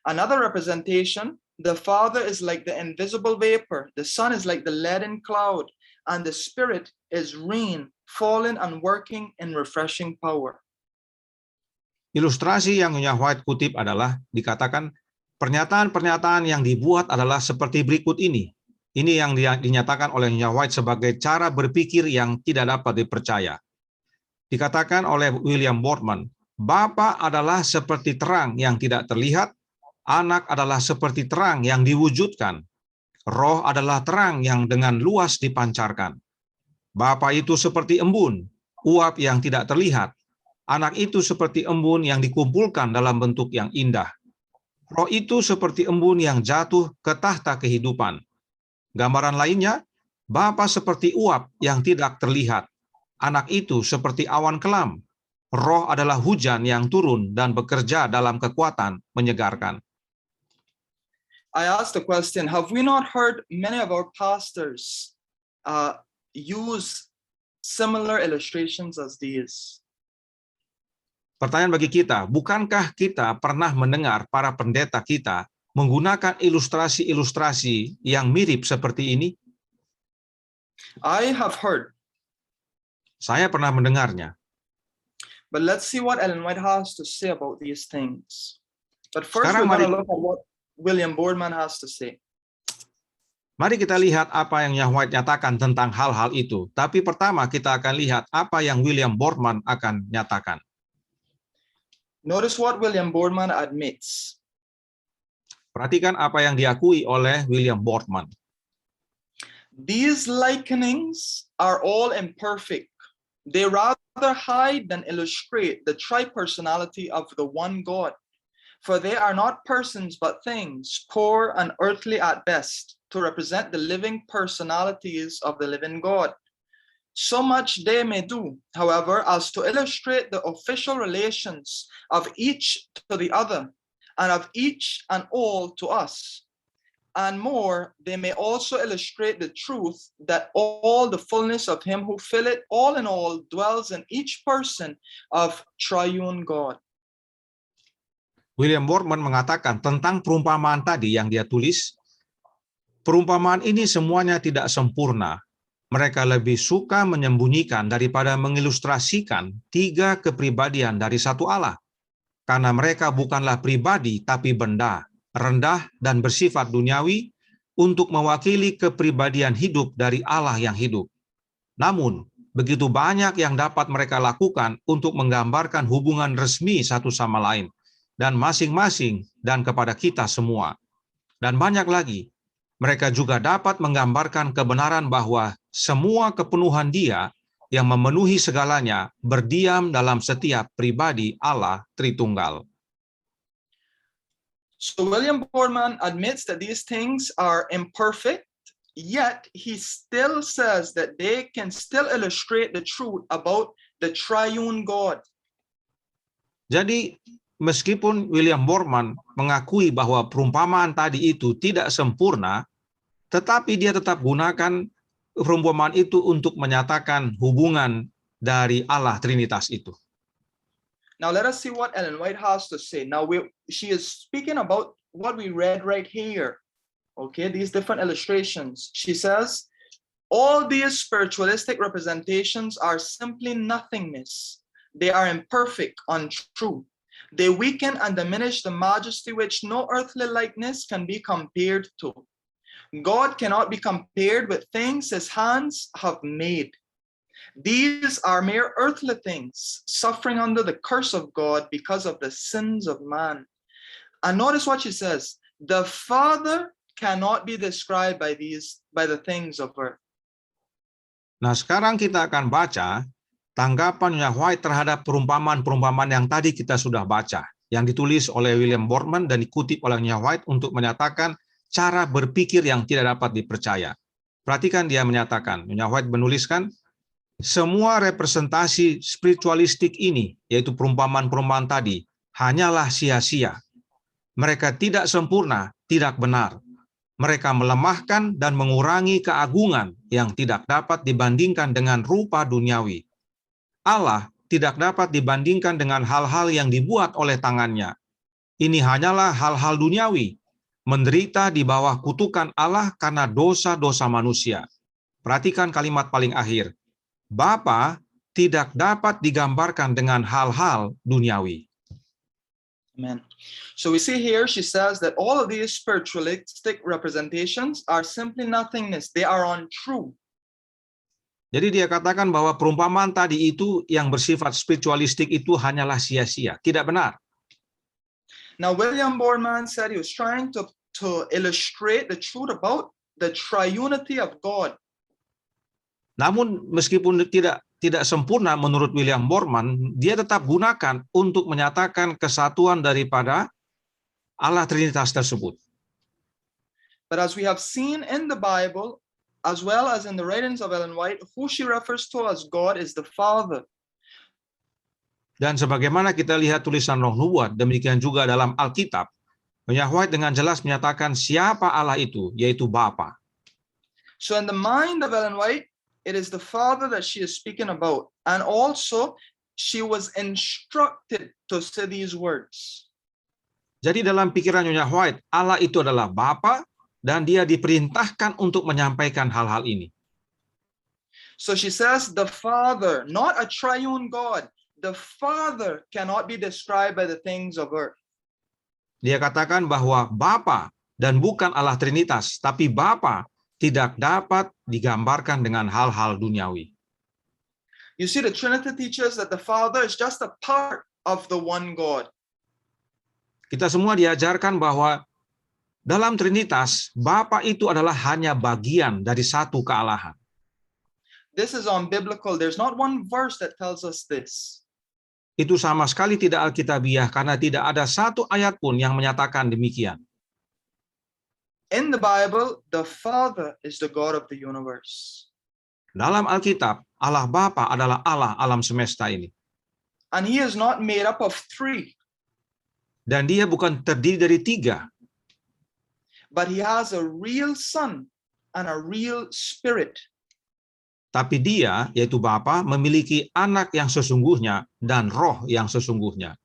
A: Another representation, the Father is like the invisible vapor. The Son is like the leaden cloud. And the Spirit is rain fallen and working in refreshing power.
B: Ilustrasi yang Nyonya White kutip adalah dikatakan pernyataan-pernyataan yang dibuat adalah seperti berikut ini. Ini yang dinyatakan oleh Nyonya White sebagai cara berpikir yang tidak dapat dipercaya. Dikatakan oleh William Boardman, Bapa adalah seperti terang yang tidak terlihat, Anak adalah seperti terang yang diwujudkan, Roh adalah terang yang dengan luas dipancarkan. Bapa itu seperti embun, uap yang tidak terlihat, Anak itu seperti embun yang dikumpulkan dalam bentuk yang indah. Roh itu seperti embun yang jatuh ke tahta kehidupan. Gambaran lainnya, Bapa seperti uap yang tidak terlihat. Anak itu seperti awan kelam. Roh adalah hujan yang turun dan bekerja dalam kekuatan menyegarkan.
A: I asked the question, have we not heard many of our pastors use similar illustrations as these?
B: Pertanyaan bagi kita, bukankah kita pernah mendengar para pendeta kita menggunakan ilustrasi-ilustrasi yang mirip seperti ini?
A: I have heard.
B: Saya pernah mendengarnya.
A: But let's see what Ellen White has to say about these things. But first,
B: Sekarang
A: we're going to
B: mari-
A: look at what William Boardman has to say.
B: Mari kita lihat apa yang Nyonya White nyatakan tentang hal-hal itu. Tapi pertama kita akan lihat apa yang William Boardman akan nyatakan.
A: Notice what William Boardman admits.
B: Perhatikan apa yang diakui oleh William Boardman.
A: These likenings are all imperfect. They rather hide than illustrate the tri-personality of the one God. For they are not persons but things, poor and earthly at best, to represent the living personalities of the living God. So much they may do, however, as to illustrate the official relations of each to the other, and of each and all to us. And more, they may also illustrate the truth that all the fullness of him who filleth all in all dwells in each person of triune God.
B: William Boardman mengatakan tentang perumpamaan tadi yang dia tulis, perumpamaan ini semuanya tidak sempurna. Mereka lebih suka menyembunyikan daripada mengilustrasikan tiga kepribadian dari satu Allah. Karena mereka bukanlah pribadi tapi benda, rendah dan bersifat duniawi untuk mewakili kepribadian hidup dari Allah yang hidup. Namun, begitu banyak yang dapat mereka lakukan untuk menggambarkan hubungan resmi satu sama lain, dan masing-masing dan kepada kita semua. Dan banyak lagi, mereka juga dapat menggambarkan kebenaran bahwa semua kepenuhan Dia yang memenuhi segalanya berdiam dalam setiap pribadi Allah Tritunggal.
A: So William Boardman admits that these things are imperfect, yet he still says that they can still illustrate the truth about the triune God.
B: Jadi, meskipun William Boardman mengakui bahwa perumpamaan tadi itu tidak sempurna, tetapi dia tetap gunakan perumpamaan itu untuk menyatakan hubungan dari Allah Trinitas itu.
A: Now let us see what Ellen White has to say. Now she is speaking about what we read right here. Okay, these different illustrations. She says, all these spiritualistic representations are simply nothingness. They are imperfect, untrue. They weaken and diminish the majesty which no earthly likeness can be compared to. God cannot be compared with things his hands have made. These are mere earthly things, suffering under the curse of God because of the sins of man. And notice what she says, the Father cannot be described by the things of earth.
B: Nah, sekarang kita akan baca tanggapan Nyonya White terhadap perumpamaan-perumpamaan yang tadi kita sudah baca, yang ditulis oleh William Boardman dan dikutip oleh Nyonya White untuk menyatakan cara berpikir yang tidak dapat dipercaya. Perhatikan dia menyatakan, Nyonya White menuliskan, semua representasi spiritualistik ini, yaitu perumpamaan-perumpamaan tadi, hanyalah sia-sia. Mereka tidak sempurna, tidak benar. Mereka melemahkan dan mengurangi keagungan yang tidak dapat dibandingkan dengan rupa duniawi. Allah tidak dapat dibandingkan dengan hal-hal yang dibuat oleh tangannya. Ini hanyalah hal-hal duniawi, menderita di bawah kutukan Allah karena dosa-dosa manusia. Perhatikan kalimat paling akhir. Bapa tidak dapat digambarkan dengan hal-hal duniawi.
A: Amen. So we see here, she says that all of these spiritualistic representations are simply nothingness. They are untrue.
B: Jadi dia katakan bahwa perumpamaan tadi itu yang bersifat spiritualistik itu hanyalah sia-sia, tidak benar.
A: Now, William Boardman said he was trying to illustrate the truth about the triunity of God.
B: Namun meskipun tidak sempurna menurut William Boardman, dia tetap gunakan untuk menyatakan kesatuan daripada Allah Trinitas tersebut.
A: But as we have seen in the Bible, as well as in the writings of Ellen White, who she refers to as God is the Father.
B: Dan sebagaimana kita lihat tulisan Roh Nubuat, demikian juga dalam Alkitab, Ellen White dengan jelas menyatakan siapa Allah itu, yaitu Bapa.
A: So in the mind of Ellen White, it is the Father that she is speaking about. And also, she was instructed to say these words.
B: Jadi dalam pikiran Nyonya White, Allah itu adalah Bapa, dan dia diperintahkan untuk menyampaikan hal-hal ini.
A: So she says the Father, not a triune God. The Father cannot be described by the things of earth.
B: Dia katakan bahwa Bapa dan bukan Allah Trinitas, tapi Bapa tidak dapat digambarkan dengan hal-hal duniawi.
A: You see, the Trinity teaches that the Father is just a part of the one God.
B: Kita semua diajarkan bahwa dalam Trinitas, Bapa itu adalah hanya bagian dari satu kealahan.
A: This is unbiblical. There's not one verse that tells us this.
B: Itu sama sekali tidak alkitabiah karena tidak ada satu ayat pun yang menyatakan demikian.
A: In the Bible, the Father is the God of the universe.
B: Dalam Alkitab, Allah Bapa adalah Allah alam semesta ini.
A: And he is not made up of three.
B: Dan dia bukan terdiri dari tiga.
A: But he has a real Son and a real Spirit.
B: Tapi dia, yaitu Bapa, memiliki anak yang sesungguhnya dan roh yang sesungguhnya.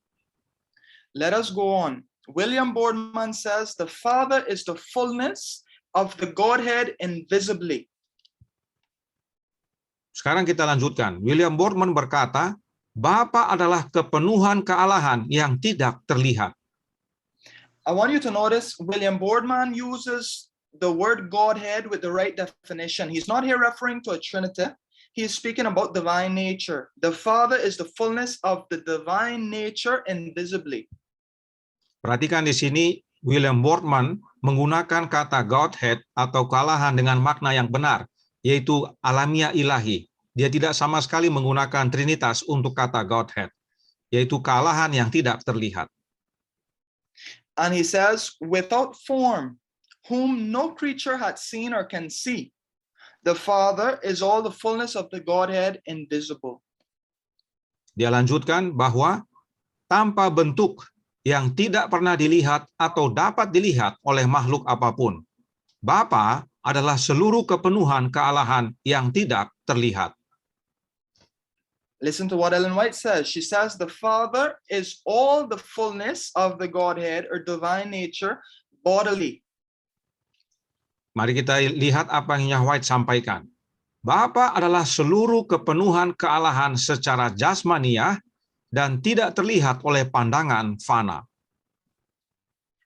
A: Let us go on. William Boardman says the Father is the fullness of the Godhead invisibly.
B: Sekarang kita lanjutkan. William Boardman berkata, Bapa adalah kepenuhan kealahan yang tidak terlihat.
A: I want you to notice William Boardman uses the word Godhead with the right definition. He's not here referring to a Trinity. He is speaking about divine nature. The Father is the fullness of the divine nature invisibly.
B: Perhatikan di sini, William Boardman menggunakan kata Godhead atau kealahan dengan makna yang benar, yaitu alamiah ilahi. Dia tidak sama sekali menggunakan Trinitas untuk kata Godhead, yaitu kealahan yang tidak terlihat.
A: And he says, without form, whom no creature had seen or can see. The Father is all the fullness of the Godhead invisible.
B: Dia lanjutkan bahwa tanpa bentuk yang tidak pernah dilihat atau dapat dilihat oleh makhluk apapun. Bapa adalah seluruh kepenuhan kealahan yang tidak terlihat.
A: Listen to what Ellen White says. She says the Father is all the fullness of the Godhead or divine nature bodily.
B: Mari kita lihat apa yang White sampaikan. Bapa adalah seluruh kepenuhan kealahan secara jasmaniah dan tidak terlihat oleh pandangan fana.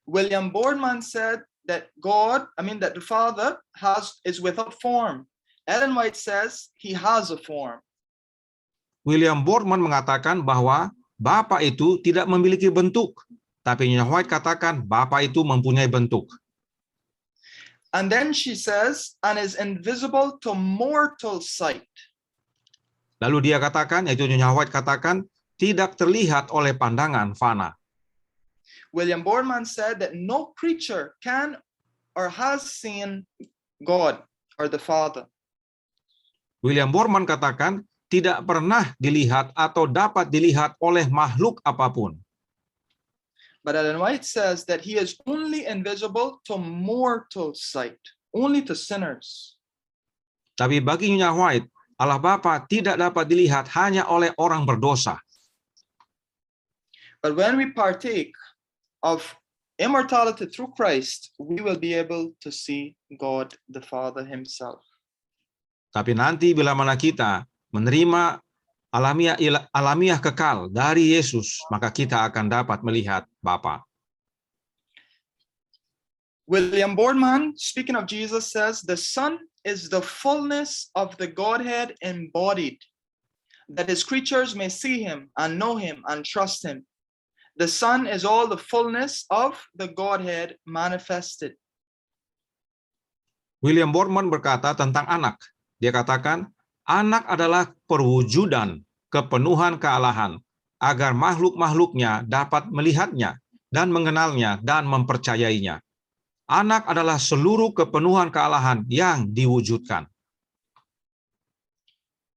A: William Boardman said that that the Father is without form. Ellen White says he has a form.
B: William Boardman mengatakan bahwa Bapa itu tidak memiliki bentuk, tapi White katakan Bapa itu mempunyai bentuk.
A: And then she says, and is invisible to mortal sight.
B: Lalu dia katakan, yaitu White katakan, tidak terlihat oleh pandangan fana.
A: William Boardman said that no creature can or has seen God or the Father.
B: William Boardman katakan, tidak pernah dilihat atau dapat dilihat oleh makhluk apapun.
A: But Ellen White says that he is only invisible to mortal sight, only to sinners.
B: Tapi bagi Nyonya White, Allah Bapa tidak dapat dilihat hanya oleh orang berdosa.
A: But when we partake of immortality through Christ, we will be able to see God the Father himself.
B: Tapi nanti bila mana kita menerima alamiah kekal dari Yesus, maka kita akan dapat melihat Bapa.
A: William Boardman, speaking of Jesus, says, the Son is the fullness of the Godhead embodied, that his creatures may see him and know him and trust him. The Son is all the fullness of the Godhead manifested.
B: William Boardman berkata tentang anak. Dia katakan, anak adalah perwujudan kepenuhan kealahan, agar makhluk-makhluknya dapat melihatnya dan mengenalnya dan mempercayainya. Anak adalah seluruh kepenuhan kealahan yang diwujudkan.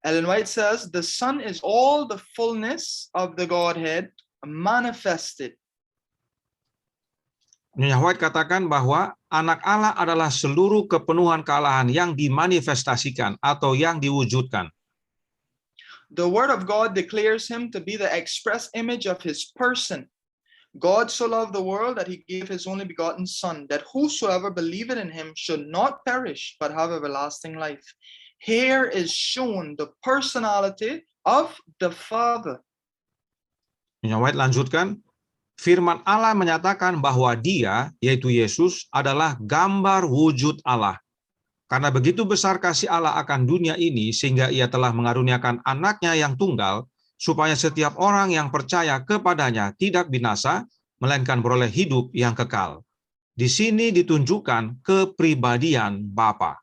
A: Ellen White says, the Son is all the fullness of the Godhead manifested.
B: Nyonya White katakan bahwa anak Allah adalah seluruh kepenuhan kealahan yang dimanifestasikan atau yang diwujudkan.
A: The Word of God declares him to be the express image of his person. God so loved the world that he gave his only begotten Son, that whosoever believeth in him should not perish, but have everlasting life. Here is shown the personality of the Father.
B: Nyonya White lanjutkan, firman Allah menyatakan bahwa dia, yaitu Yesus, adalah gambar wujud Allah. Karena begitu besar kasih Allah akan dunia ini, sehingga ia telah mengaruniakan anaknya yang tunggal, supaya setiap orang yang percaya kepadanya tidak binasa, melainkan beroleh hidup yang kekal. Di sini ditunjukkan kepribadian Bapa.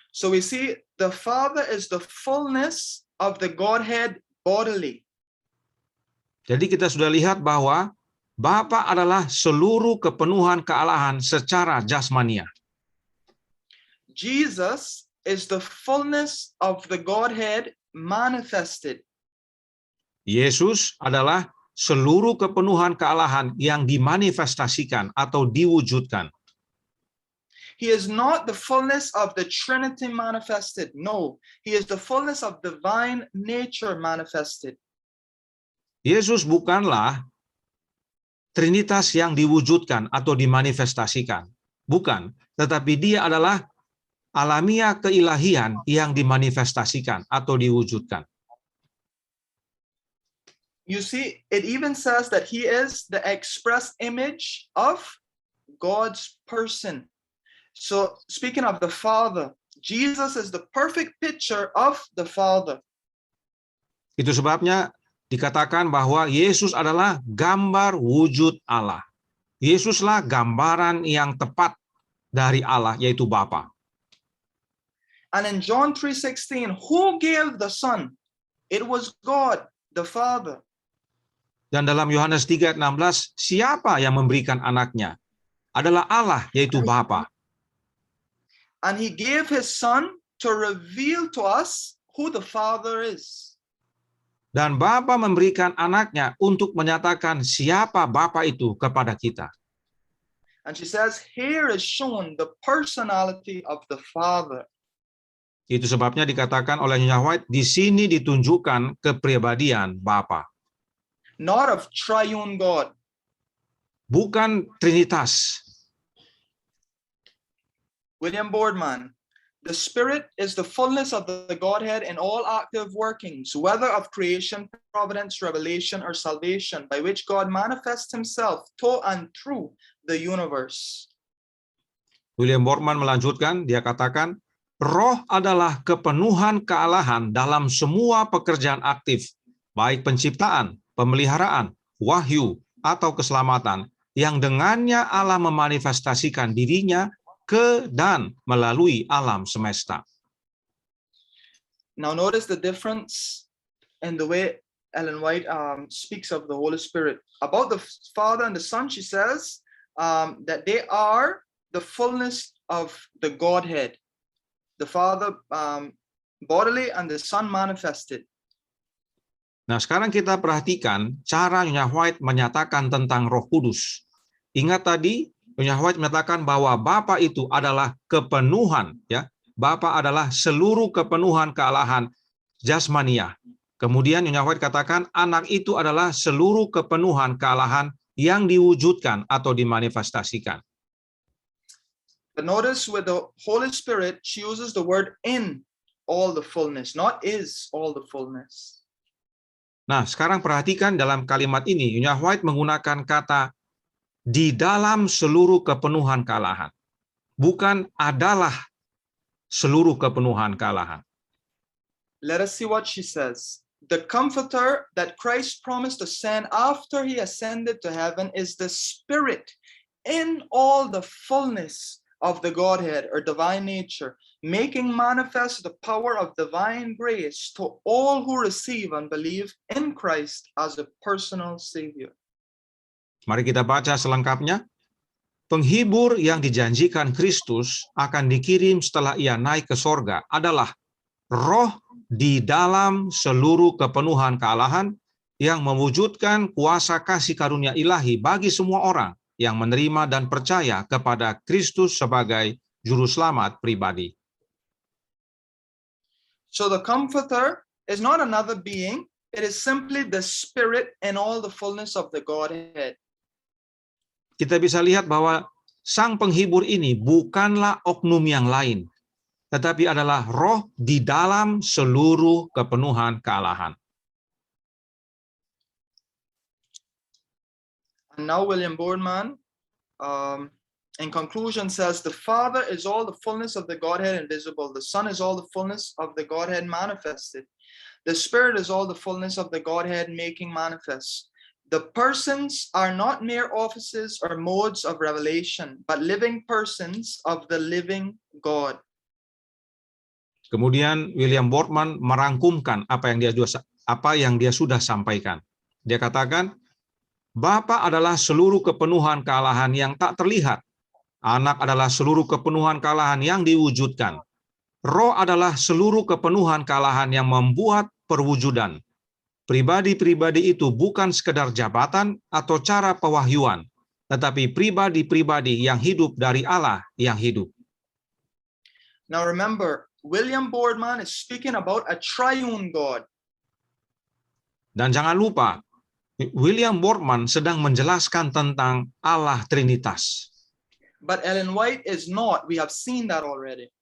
A: So we see the Father is the fullness of the Godhead bodily.
B: Jadi kita sudah lihat bahwa Bapa adalah seluruh kepenuhan kealahan secara jasmania.
A: Jesus is the fullness of the Godhead manifested.
B: Yesus adalah seluruh kepenuhan kealahan yang dimanifestasikan atau diwujudkan.
A: He is not the fullness of the Trinity manifested. No, he is the fullness of divine nature manifested.
B: Yesus bukanlah Trinitas yang diwujudkan atau dimanifestasikan. Bukan, tetapi dia adalah alamiah keilahian yang dimanifestasikan atau diwujudkan.
A: You see, it even says that he is the express image of God's person. So, speaking of the Father, Jesus is the perfect picture of the Father.
B: Itu sebabnya dikatakan bahwa Yesus adalah gambar wujud Allah. Yesuslah gambaran yang tepat dari Allah, yaitu Bapa.
A: And in John 3:16, who gave the Son? It was God, the Father.
B: Dan dalam Yohanes 3:16, siapa yang memberikan anaknya? Adalah Allah, yaitu Bapa.
A: And he gave his Son to reveal to us who the Father is.
B: Dan Bapa memberikan anaknya untuk menyatakan siapa Bapa itu kepada kita.
A: And she says, here is shown the personality of the Father.
B: Itu sebabnya dikatakan oleh Nyonya White, di sini ditunjukkan kepribadian Bapa.
A: Not of triune God.
B: Bukan Trinitas.
A: William Boardman, the Spirit is the fullness of the Godhead in all active workings, whether of creation, providence, revelation, or salvation, by which God manifests himself to and through the universe.
B: William Boardman melanjutkan, dia katakan, Roh adalah kepenuhan kealahan dalam semua pekerjaan aktif, baik penciptaan, pemeliharaan, wahyu, atau keselamatan, yang dengannya Allah memanifestasikan dirinya ke dan melalui alam semesta.
A: Now notice the difference in the way Ellen White speaks of the Holy Spirit. About the Father and the Son, she says that they are the fullness of the Godhead. The Father bodily and the Son manifested.
B: Nah, sekarang kita perhatikan cara Nyonya White menyatakan tentang Roh Kudus. Ingat tadi Nyonya White menyatakan bahwa Bapa itu adalah kepenuhan, ya. Bapa adalah seluruh kepenuhan kealahan jasmania. Kemudian Nyonya White katakan anak itu adalah seluruh kepenuhan kealahan yang diwujudkan atau dimanifestasikan.
A: But notice with the Holy Spirit, she uses the word in. all the fullness, not is all the fullness.
B: Nah, sekarang perhatikan dalam kalimat ini, Nyonya White menggunakan kata di dalam seluruh kepenuhan kealahan. Bukan adalah seluruh kepenuhan kealahan.
A: Let us see what she says. The comforter that Christ promised to send after he ascended to heaven is the Spirit in all the fullness of the Godhead or divine nature, making manifest the power of divine grace to all who receive and believe in Christ as a personal Savior.
B: Mari kita baca selengkapnya. Penghibur yang dijanjikan Kristus akan dikirim setelah ia naik ke sorga adalah Roh di dalam seluruh kepenuhan kealahan yang mewujudkan kuasa kasih karunia ilahi bagi semua orang yang menerima dan percaya kepada Kristus sebagai juru selamat pribadi.
A: So the comforter is not another being, it is simply the Spirit in all the fullness of the Godhead.
B: Kita bisa lihat bahwa sang penghibur ini bukanlah oknum yang lain, tetapi adalah Roh di dalam seluruh kepenuhan kealahan.
A: And now William Boardman, in conclusion, says, the Father is all the fullness of the Godhead invisible. The Son is all the fullness of the Godhead manifested. The Spirit is all the fullness of the Godhead making manifest. The persons are not mere offices or modes of revelation, but living persons of the living God.
B: Kemudian William Boardman merangkumkan apa yang dia sudah sampaikan. Dia katakan, Bapa adalah seluruh kepenuhan kealahan yang tak terlihat. Anak adalah seluruh kepenuhan kealahan yang diwujudkan. Roh adalah seluruh kepenuhan kealahan yang membuat perwujudan. Pribadi-pribadi itu bukan sekedar jabatan atau cara pewahyuan, tetapi pribadi-pribadi yang hidup dari Allah yang hidup.
A: Now remember, William Boardman is speaking about a triune God.
B: Dan jangan lupa, William Boardman sedang menjelaskan tentang Allah Trinitas.
A: But Ellen White is not. We have seen that already.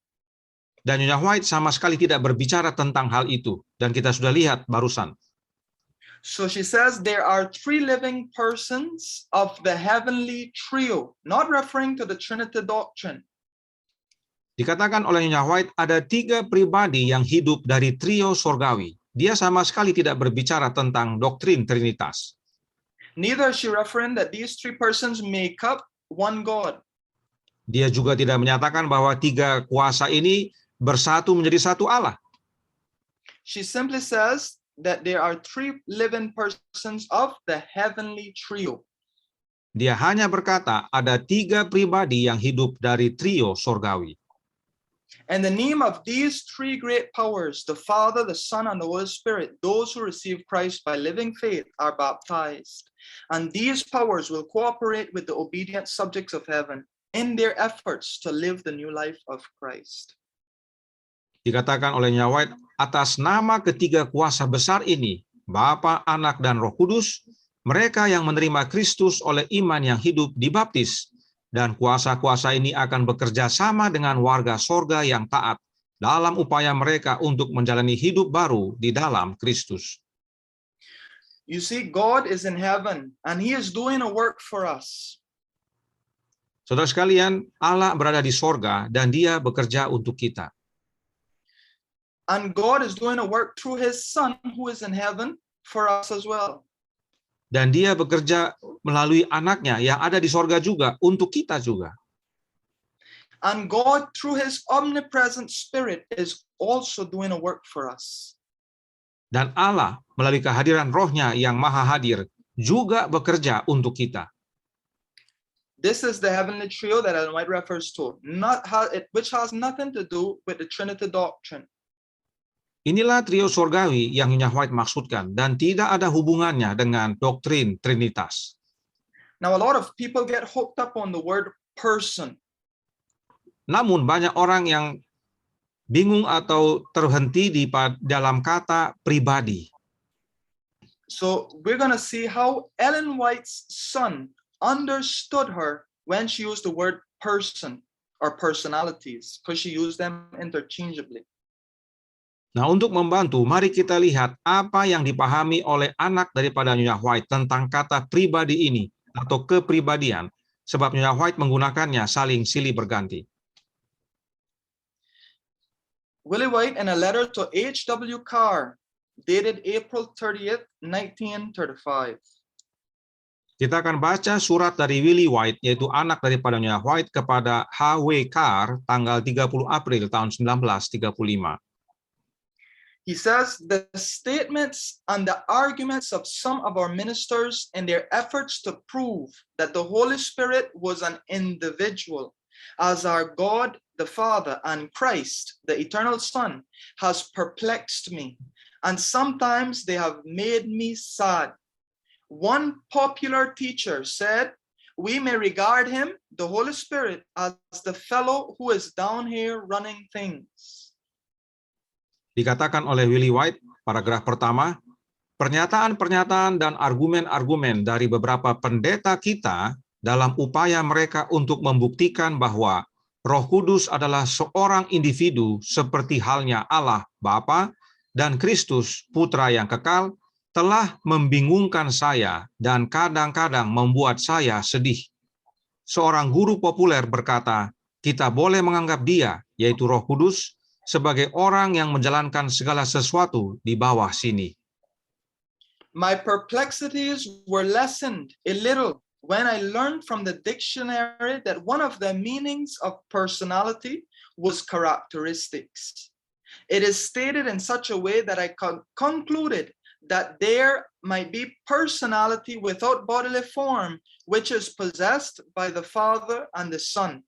B: Dan Nyonya White sama sekali tidak berbicara tentang hal itu. Dan kita sudah lihat barusan.
A: So she says there are three living persons of the heavenly trio, not referring to the Trinity doctrine.
B: Dikatakan oleh Nyonya White ada 3 pribadi yang hidup dari trio sorgawi. Dia sama sekali tidak berbicara tentang doktrin Trinitas.
A: Neither is she referring that these three persons make up one God.
B: Dia juga tidak menyatakan bahwa 3 kuasa ini bersatu menjadi satu Allah.
A: She simply says that there are three living persons of the heavenly trio.
B: Dia hanya berkata ada 3 pribadi yang hidup dari trio sorgawi.
A: And the name of these three great powers, the Father, the Son, and the Holy Spirit, those who receive Christ by living faith are baptized. And these powers will cooperate with the obedient subjects of heaven in their efforts to live the new life of Christ.
B: Dikatakan oleh Nyonya White, atas nama ketiga kuasa besar ini, Bapa, Anak, dan Roh Kudus, mereka yang menerima Kristus oleh iman yang hidup dibaptis, dan kuasa-kuasa ini akan bekerja sama dengan warga sorga yang taat dalam upaya mereka untuk menjalani hidup baru di dalam Kristus.
A: You see, God is in heaven, and He is doing a work for us.
B: Saudara sekalian, Allah berada di sorga, dan Dia bekerja untuk kita.
A: And God is doing a work through His Son, who is in heaven, for us as well.
B: Dan Dia bekerja melalui anaknya yang ada di sorga juga, untuk kita juga.
A: And God, through His omnipresent Spirit, is also doing a work for us.
B: Dan Allah, melalui kehadiran rohnya yang maha hadir, juga bekerja untuk kita.
A: This is the heavenly trio that Ellen White refers to, which has nothing to do with the Trinity doctrine.
B: Inilah trio sorgawi yang Nyonya White maksudkan, dan tidak ada hubungannya dengan doktrin Trinitas.
A: Now, a lot of people get hooked up on the word person.
B: Namun banyak orang yang bingung atau terhenti di dalam kata pribadi.
A: So we're going to see how Ellen White's son understood her when she used the word person or personalities, because she used them interchangeably.
B: Nah, untuk membantu, mari kita lihat apa yang dipahami oleh anak daripada Nyonya White tentang kata pribadi ini atau kepribadian, sebab Nyonya White menggunakannya saling silih berganti.
A: Willie White, in a letter to H.W. Carr, dated April 30th, 1935.
B: Kita akan baca surat dari Willie White, yaitu anak daripada Nyonya White kepada H.W. Carr, tanggal 30 April tahun 1935.
A: He says, the statements and the arguments of some of our ministers in their efforts to prove that the Holy Spirit was an individual, as our God the Father and Christ, the eternal Son, has perplexed me, and sometimes they have made me sad. One popular teacher said, we may regard him, the Holy Spirit, as the fellow who is down here running things.
B: Dikatakan oleh Willie White, paragraf pertama, pernyataan-pernyataan dan argumen-argumen dari beberapa pendeta kita dalam upaya mereka untuk membuktikan bahwa Roh Kudus adalah seorang individu seperti halnya Allah Bapa dan Kristus Putra yang kekal telah membingungkan saya dan kadang-kadang membuat saya sedih. Seorang guru populer berkata, kita boleh menganggap dia, yaitu Roh Kudus, sebagai orang yang menjalankan segala sesuatu di bawah sini.
A: My perplexities were lessened a little when I learned from the dictionary that one of the meanings of personality was characteristics. It is stated in such a way that I concluded that there might be personality without bodily form, which is possessed by the Father and the Son.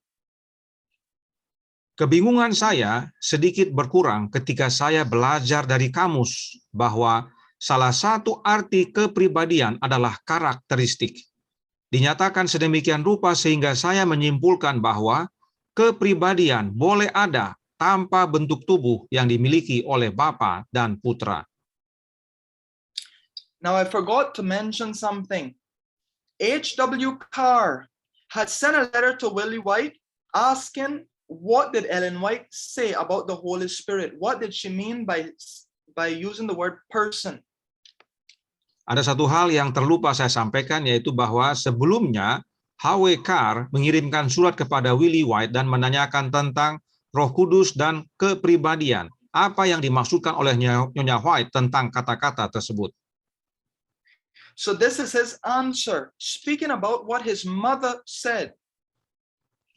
B: Kebingungan saya sedikit berkurang ketika saya belajar dari kamus bahwa salah satu arti kepribadian adalah karakteristik. Dinyatakan sedemikian rupa sehingga saya menyimpulkan bahwa kepribadian boleh ada tanpa bentuk tubuh yang dimiliki oleh Bapa dan Putra.
A: Now I forgot to mention something. H.W. Carr had sent a letter to Willie White asking, what did Ellen White say about the Holy Spirit? What did she mean by using the word person?
B: Ada satu hal yang terlupa saya sampaikan, yaitu bahwa sebelumnya H.W. Carr mengirimkan surat kepada Willie White dan menanyakan tentang Roh Kudus dan kepribadian. Apa yang dimaksudkan oleh Nyonya White tentang kata-kata tersebut?
A: So this is his answer, speaking about what his mother said.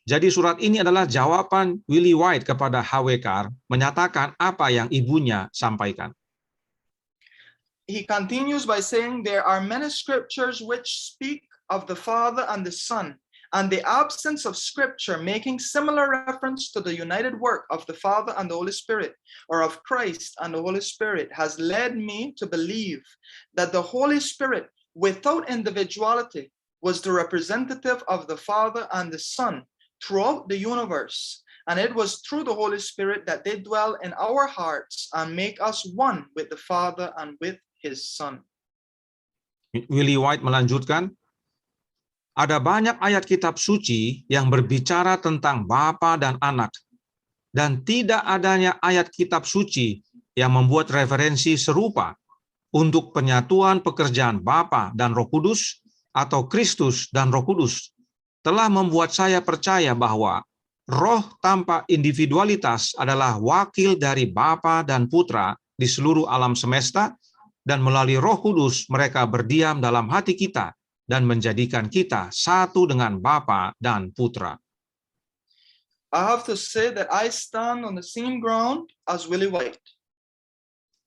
B: Jadi surat ini adalah jawaban Willie White kepada H.W. Carr menyatakan apa yang ibunya sampaikan.
A: He continues by saying there are many scriptures which speak of the Father and the Son, and the absence of scripture making similar reference to the united work of the Father and the Holy Spirit, or of Christ and the Holy Spirit, has led me to believe that the Holy Spirit, without individuality, was the representative of the Father and the Son throughout the universe, and it was through the Holy Spirit that they dwell in our hearts and make us one with the Father and with His Son.
B: Willie White melanjutkan, ada banyak ayat kitab suci yang berbicara tentang Bapa dan Anak, dan tidak adanya ayat kitab suci yang membuat referensi serupa untuk penyatuan pekerjaan Bapa dan Roh Kudus atau Kristus dan Roh Kudus telah membuat saya percaya bahwa roh tanpa individualitas adalah wakil dari Bapa dan Putra di seluruh alam semesta, dan melalui Roh Kudus mereka berdiam dalam hati kita dan menjadikan kita satu dengan Bapa dan Putra.
A: I have to say that I stand on the same ground as Willie White.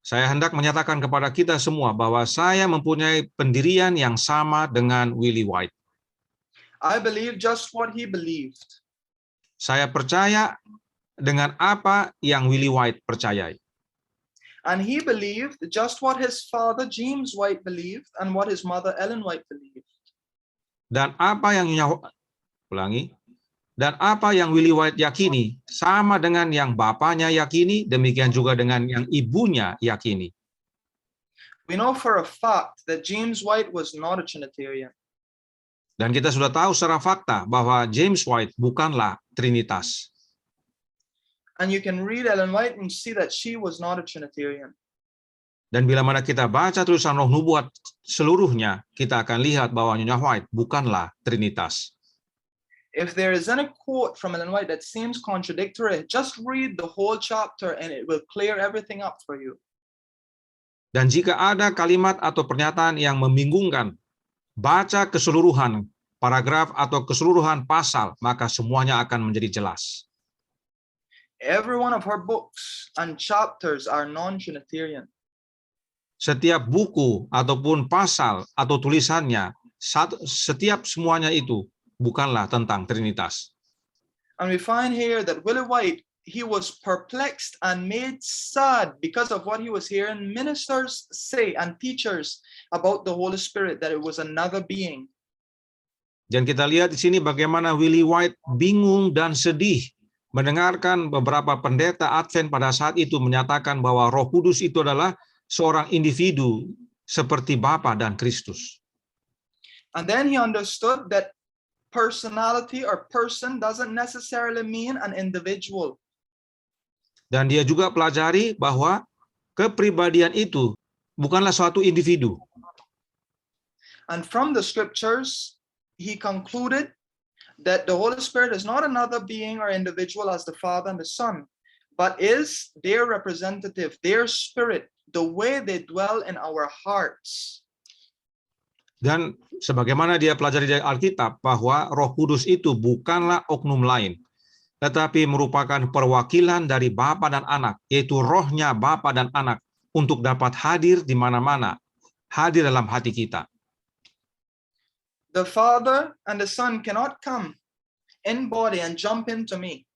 B: Saya hendak menyatakan kepada kita semua bahwa saya mempunyai pendirian yang sama dengan Willie White.
A: I believe just what he believed.
B: Saya percaya dengan apa yang Willie White percayai.
A: And he believed just what his father James White believed and what his mother Ellen White believed.
B: Dan apa yang Willie White yakini sama dengan yang bapaknya yakini, demikian juga dengan yang ibunya yakini.
A: We know for a fact that James White was not a Trinitarian.
B: Dan kita sudah tahu secara fakta bahwa James White bukanlah Trinitas.
A: And you can read Ellen White and see that she was not a Trinitarian.
B: Dan bila mana kita baca tulisan Roh Nubuat seluruhnya, kita akan lihat bahwa Nyonya White bukanlah Trinitas.
A: If there is any quote from Ellen White that seems contradictory, just read the whole chapter and it will clear everything up for you.
B: Dan jika ada kalimat atau pernyataan yang membingungkan, baca keseluruhan paragraf atau keseluruhan pasal, maka semuanya akan menjadi jelas.
A: Every one of her books and chapters are non-Trinitarian.
B: Setiap buku ataupun pasal atau tulisannya, setiap semuanya itu bukanlah tentang Trinitas.
A: And we find here that Willie White, he was perplexed and made sad because of what he was hearing ministers say and teachers about the Holy Spirit, that it was another being.
B: Dan kita lihat di sini bagaimana Willie White bingung dan sedih mendengarkan beberapa pendeta Advent pada saat itu menyatakan bahwa Roh Kudus itu adalah seorang individu seperti Bapa dan Kristus.
A: And then he understood that personality or person doesn't necessarily mean an individual.
B: Dan dia juga pelajari bahwa kepribadian itu bukanlah suatu individu.
A: And from the scriptures, he concluded that the Holy Spirit is not another being or individual as the Father and the Son, but is their representative, their spirit, the way they dwell in our hearts.
B: Dan sebagaimana dia pelajari dari Alkitab bahwa Roh Kudus itu bukanlah oknum lain, tetapi merupakan perwakilan dari Bapa dan Anak, yaitu rohnya Bapa dan Anak untuk dapat hadir di mana-mana, hadir dalam hati kita.
A: The Father and the Son cannot come in body and jump into me.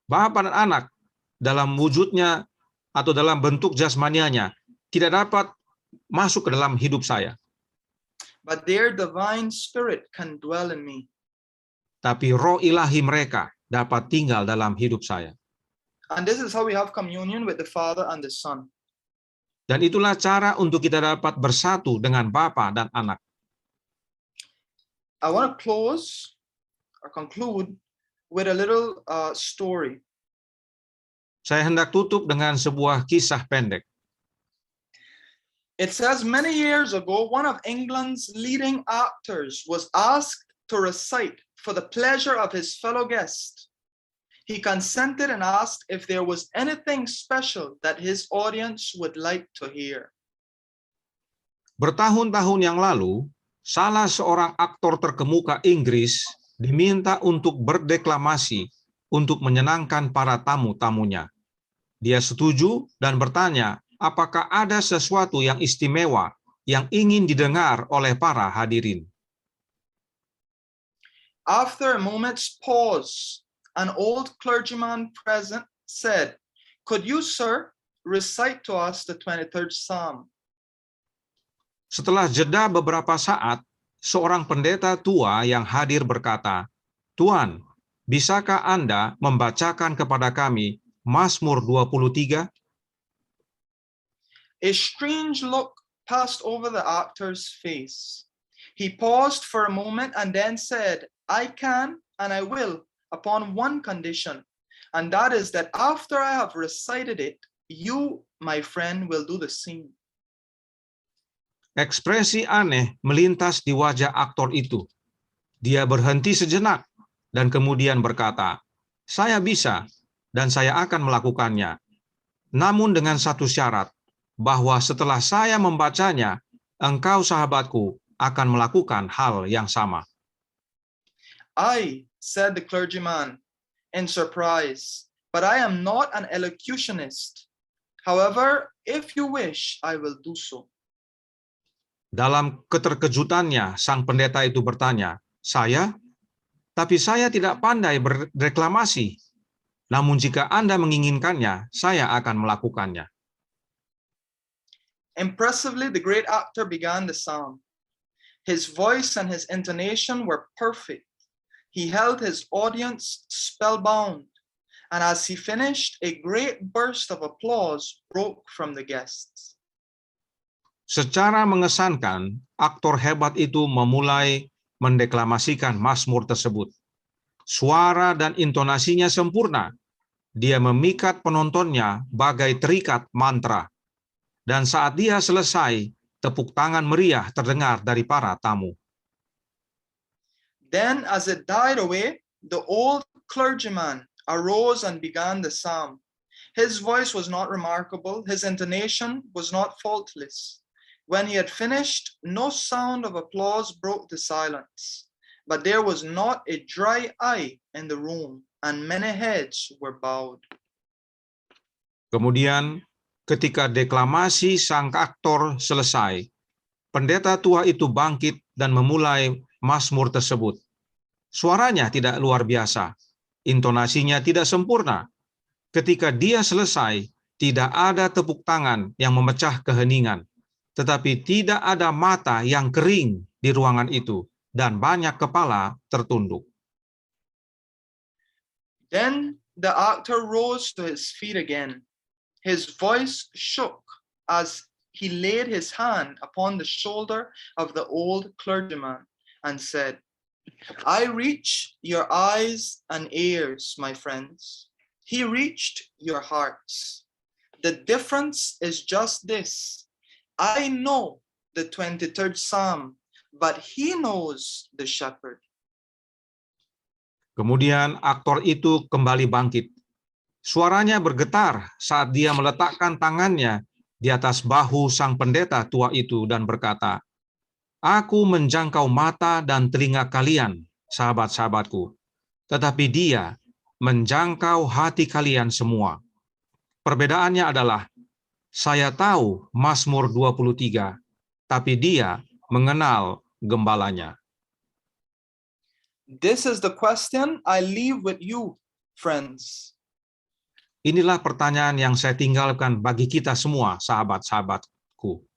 B: Bapa dan Anak dalam wujudnya atau dalam bentuk jasmanianya tidak dapat masuk ke dalam hidup saya.
A: But their divine spirit can dwell in me.
B: Tapi roh ilahi mereka dapat tinggal dalam hidup saya.
A: And this is how we have communion with the Father and the Son.
B: Dan itulah cara untuk kita dapat bersatu dengan Bapa dan Anak.
A: I want to close or conclude with a little story.
B: Saya hendak tutup dengan sebuah kisah pendek.
A: It says many years ago, one of England's leading actors was asked to recite for the pleasure of his fellow guest. He consented and asked if there was anything special that his audience would like to hear.
B: Bertahun-tahun yang lalu, salah seorang aktor terkemuka Inggris diminta untuk berdeklamasi untuk menyenangkan para tamu-tamunya. Dia setuju dan bertanya, apakah ada sesuatu yang istimewa yang ingin didengar oleh para hadirin.
A: After a moment's pause, an old clergyman present said, "Could you, sir, recite to us the 23rd Psalm?"
B: Setelah jeda beberapa saat, seorang pendeta tua yang hadir berkata, "Tuan, bisakah Anda membacakan kepada kami Mazmur 23?"
A: A strange look passed over the actor's face. He paused for a moment and then said, "I can and I will upon one condition, and that is that after I have recited it, you, my friend, will do the same."
B: Ekspresi aneh melintas di wajah aktor itu. Dia berhenti sejenak dan kemudian berkata, "Saya bisa dan saya akan melakukannya. Namun dengan satu syarat, bahwa setelah saya membacanya, engkau sahabatku akan melakukan hal yang sama."
A: "I," said the clergyman in surprise, "but I am not an elocutionist. However, if you wish, I will do so."
B: Dalam keterkejutannya, sang pendeta itu bertanya, "Saya? Tapi saya tidak pandai berdeklamasi. Namun jika Anda menginginkannya, saya akan melakukannya."
A: Impressively, the great actor began the psalm. His voice and his intonation were perfect. He held his audience spellbound. And as he finished, a great burst of applause broke from the guests.
B: Secara mengesankan, aktor hebat itu memulai mendeklamasikan Mazmur tersebut. Suara dan intonasinya sempurna, dia memikat penontonnya bagai terikat mantra. Dan saat dia selesai, tepuk tangan meriah terdengar dari para tamu.
A: Then, as it died away, the old clergyman arose and began the psalm. His voice was not remarkable, his intonation was not faultless. When he had finished, no sound of applause broke the silence, but there was not a dry eye in the room, and many heads were bowed.
B: Kemudian, ketika deklamasi sang aktor selesai, pendeta tua itu bangkit dan memulai mazmur tersebut. Suaranya tidak luar biasa, intonasinya tidak sempurna. Ketika dia selesai, tidak ada tepuk tangan yang memecah keheningan, tetapi tidak ada mata yang kering di ruangan itu, dan banyak kepala tertunduk.
A: Then the actor rose to his feet again. His voice shook as he laid his hand upon the shoulder of the old clergyman and said, I reach your eyes and ears, my friends. He reached your hearts. The difference is just this. I know the 23rd Psalm, but he knows the shepherd.
B: Kemudian aktor itu kembali bangkit. Suaranya bergetar saat dia meletakkan tangannya di atas bahu sang pendeta tua itu dan berkata, Aku menjangkau mata dan telinga kalian, sahabat-sahabatku, tetapi dia menjangkau hati kalian semua. Perbedaannya adalah, saya tahu Mazmur 23, tapi dia mengenal gembalanya.
A: This is the question I leave with you, friends.
B: Inilah pertanyaan yang saya tinggalkan bagi kita semua, sahabat-sahabatku.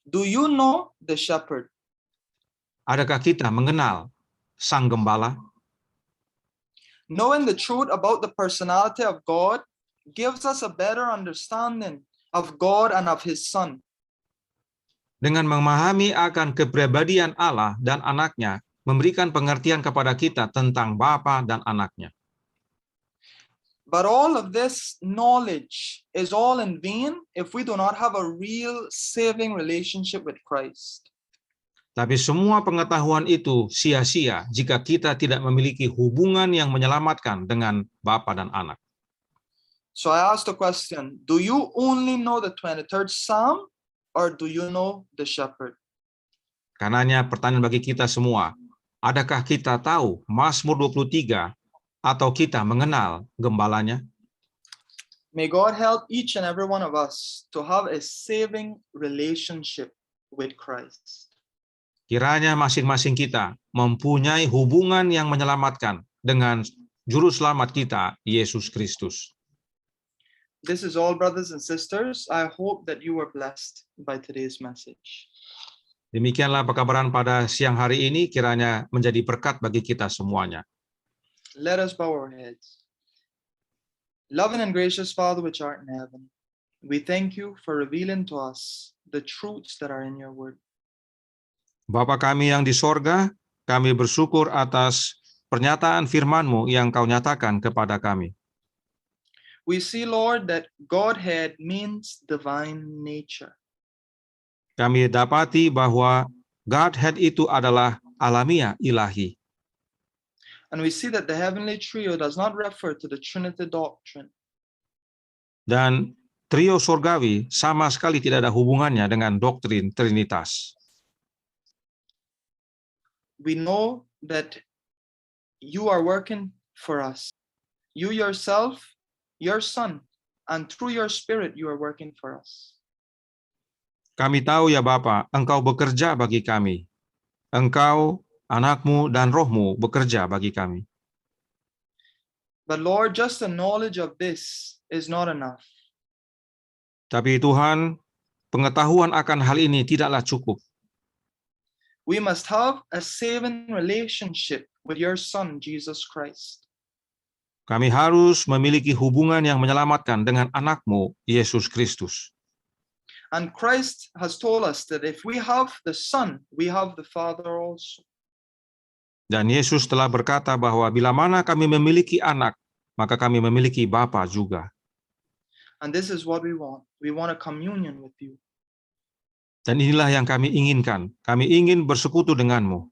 A: Do you know the shepherd?
B: Adakah kita mengenal sang gembala?
A: Knowing the truth about the personality of God gives us a better understanding of God and of his Son.
B: Dengan memahami akan kepribadian Allah dan anaknya, memberikan pengertian kepada kita tentang Bapa dan anaknya.
A: But all of this knowledge is all in vain if we do not have a real saving relationship with Christ.
B: Tapi semua pengetahuan itu sia-sia jika kita tidak memiliki hubungan yang menyelamatkan dengan Bapa dan anak.
A: So I ask the question, do you only know the 23rd Psalm or do you know the shepherd?
B: Karenanya pertanyaan bagi kita semua, adakah kita tahu Mazmur 23 atau kita mengenal gembalanya?
A: May God help each and every one of us to have a saving relationship with Christ.
B: Kiranya masing-masing kita mempunyai hubungan yang menyelamatkan dengan Juru Selamat kita, Yesus Kristus.
A: This is all, brothers and sisters. I hope that you were blessed by today's message.
B: Demikianlah pekabaran pada siang hari ini, kiranya menjadi berkat bagi kita semuanya.
A: Let us bow our heads. Loving and gracious Father which art in heaven, we thank you for revealing to us the truths that are in your word.
B: Bapa kami yang di sorga, kami bersyukur atas pernyataan firman-Mu yang Kau nyatakan kepada kami.
A: We see, Lord, that Godhead means divine nature.
B: Kami dapati bahwa Godhead itu adalah alamiah ilahi.
A: And we see that the heavenly trio does not refer to the Trinity doctrine.
B: Dan trio surgawi sama sekali tidak ada hubungannya dengan doktrin Trinitas.
A: We know that you are working for us. You yourself, your Son, and through your Spirit, you are working for us.
B: Kami tahu ya Bapa, Engkau bekerja bagi kami. Engkau, Anak-Mu, dan Roh-Mu bekerja bagi kami.
A: But Lord, just the knowledge of this is not enough.
B: Tapi Tuhan, pengetahuan akan hal ini tidaklah cukup.
A: We must have a saving relationship with your Son, Jesus Christ.
B: Kami harus memiliki hubungan yang menyelamatkan dengan Anak-Mu, Yesus Kristus.
A: And Christ has told us that if we have the Son, we have the Father also.
B: Dan Yesus telah berkata bahwa bila mana kami memiliki anak, maka kami memiliki Bapa juga.
A: And this is what we want. We want a communion with you.
B: Dan inilah yang kami inginkan. Kami ingin bersekutu denganmu.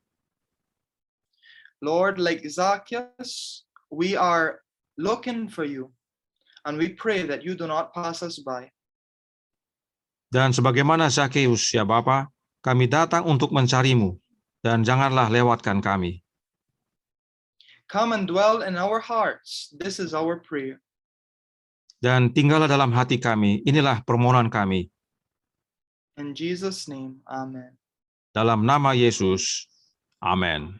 A: Lord, like Zacchaeus, we are looking for you. And we pray that you do not pass us by.
B: Dan sebagaimana Zakheus, ya Bapa, kami datang untuk mencarimu, dan janganlah lewatkan kami.
A: Come and dwell in our hearts. This is our prayer.
B: Dan tinggallah dalam hati kami, inilah permohonan kami.
A: In Jesus' name, amen.
B: Dalam nama Yesus, amin.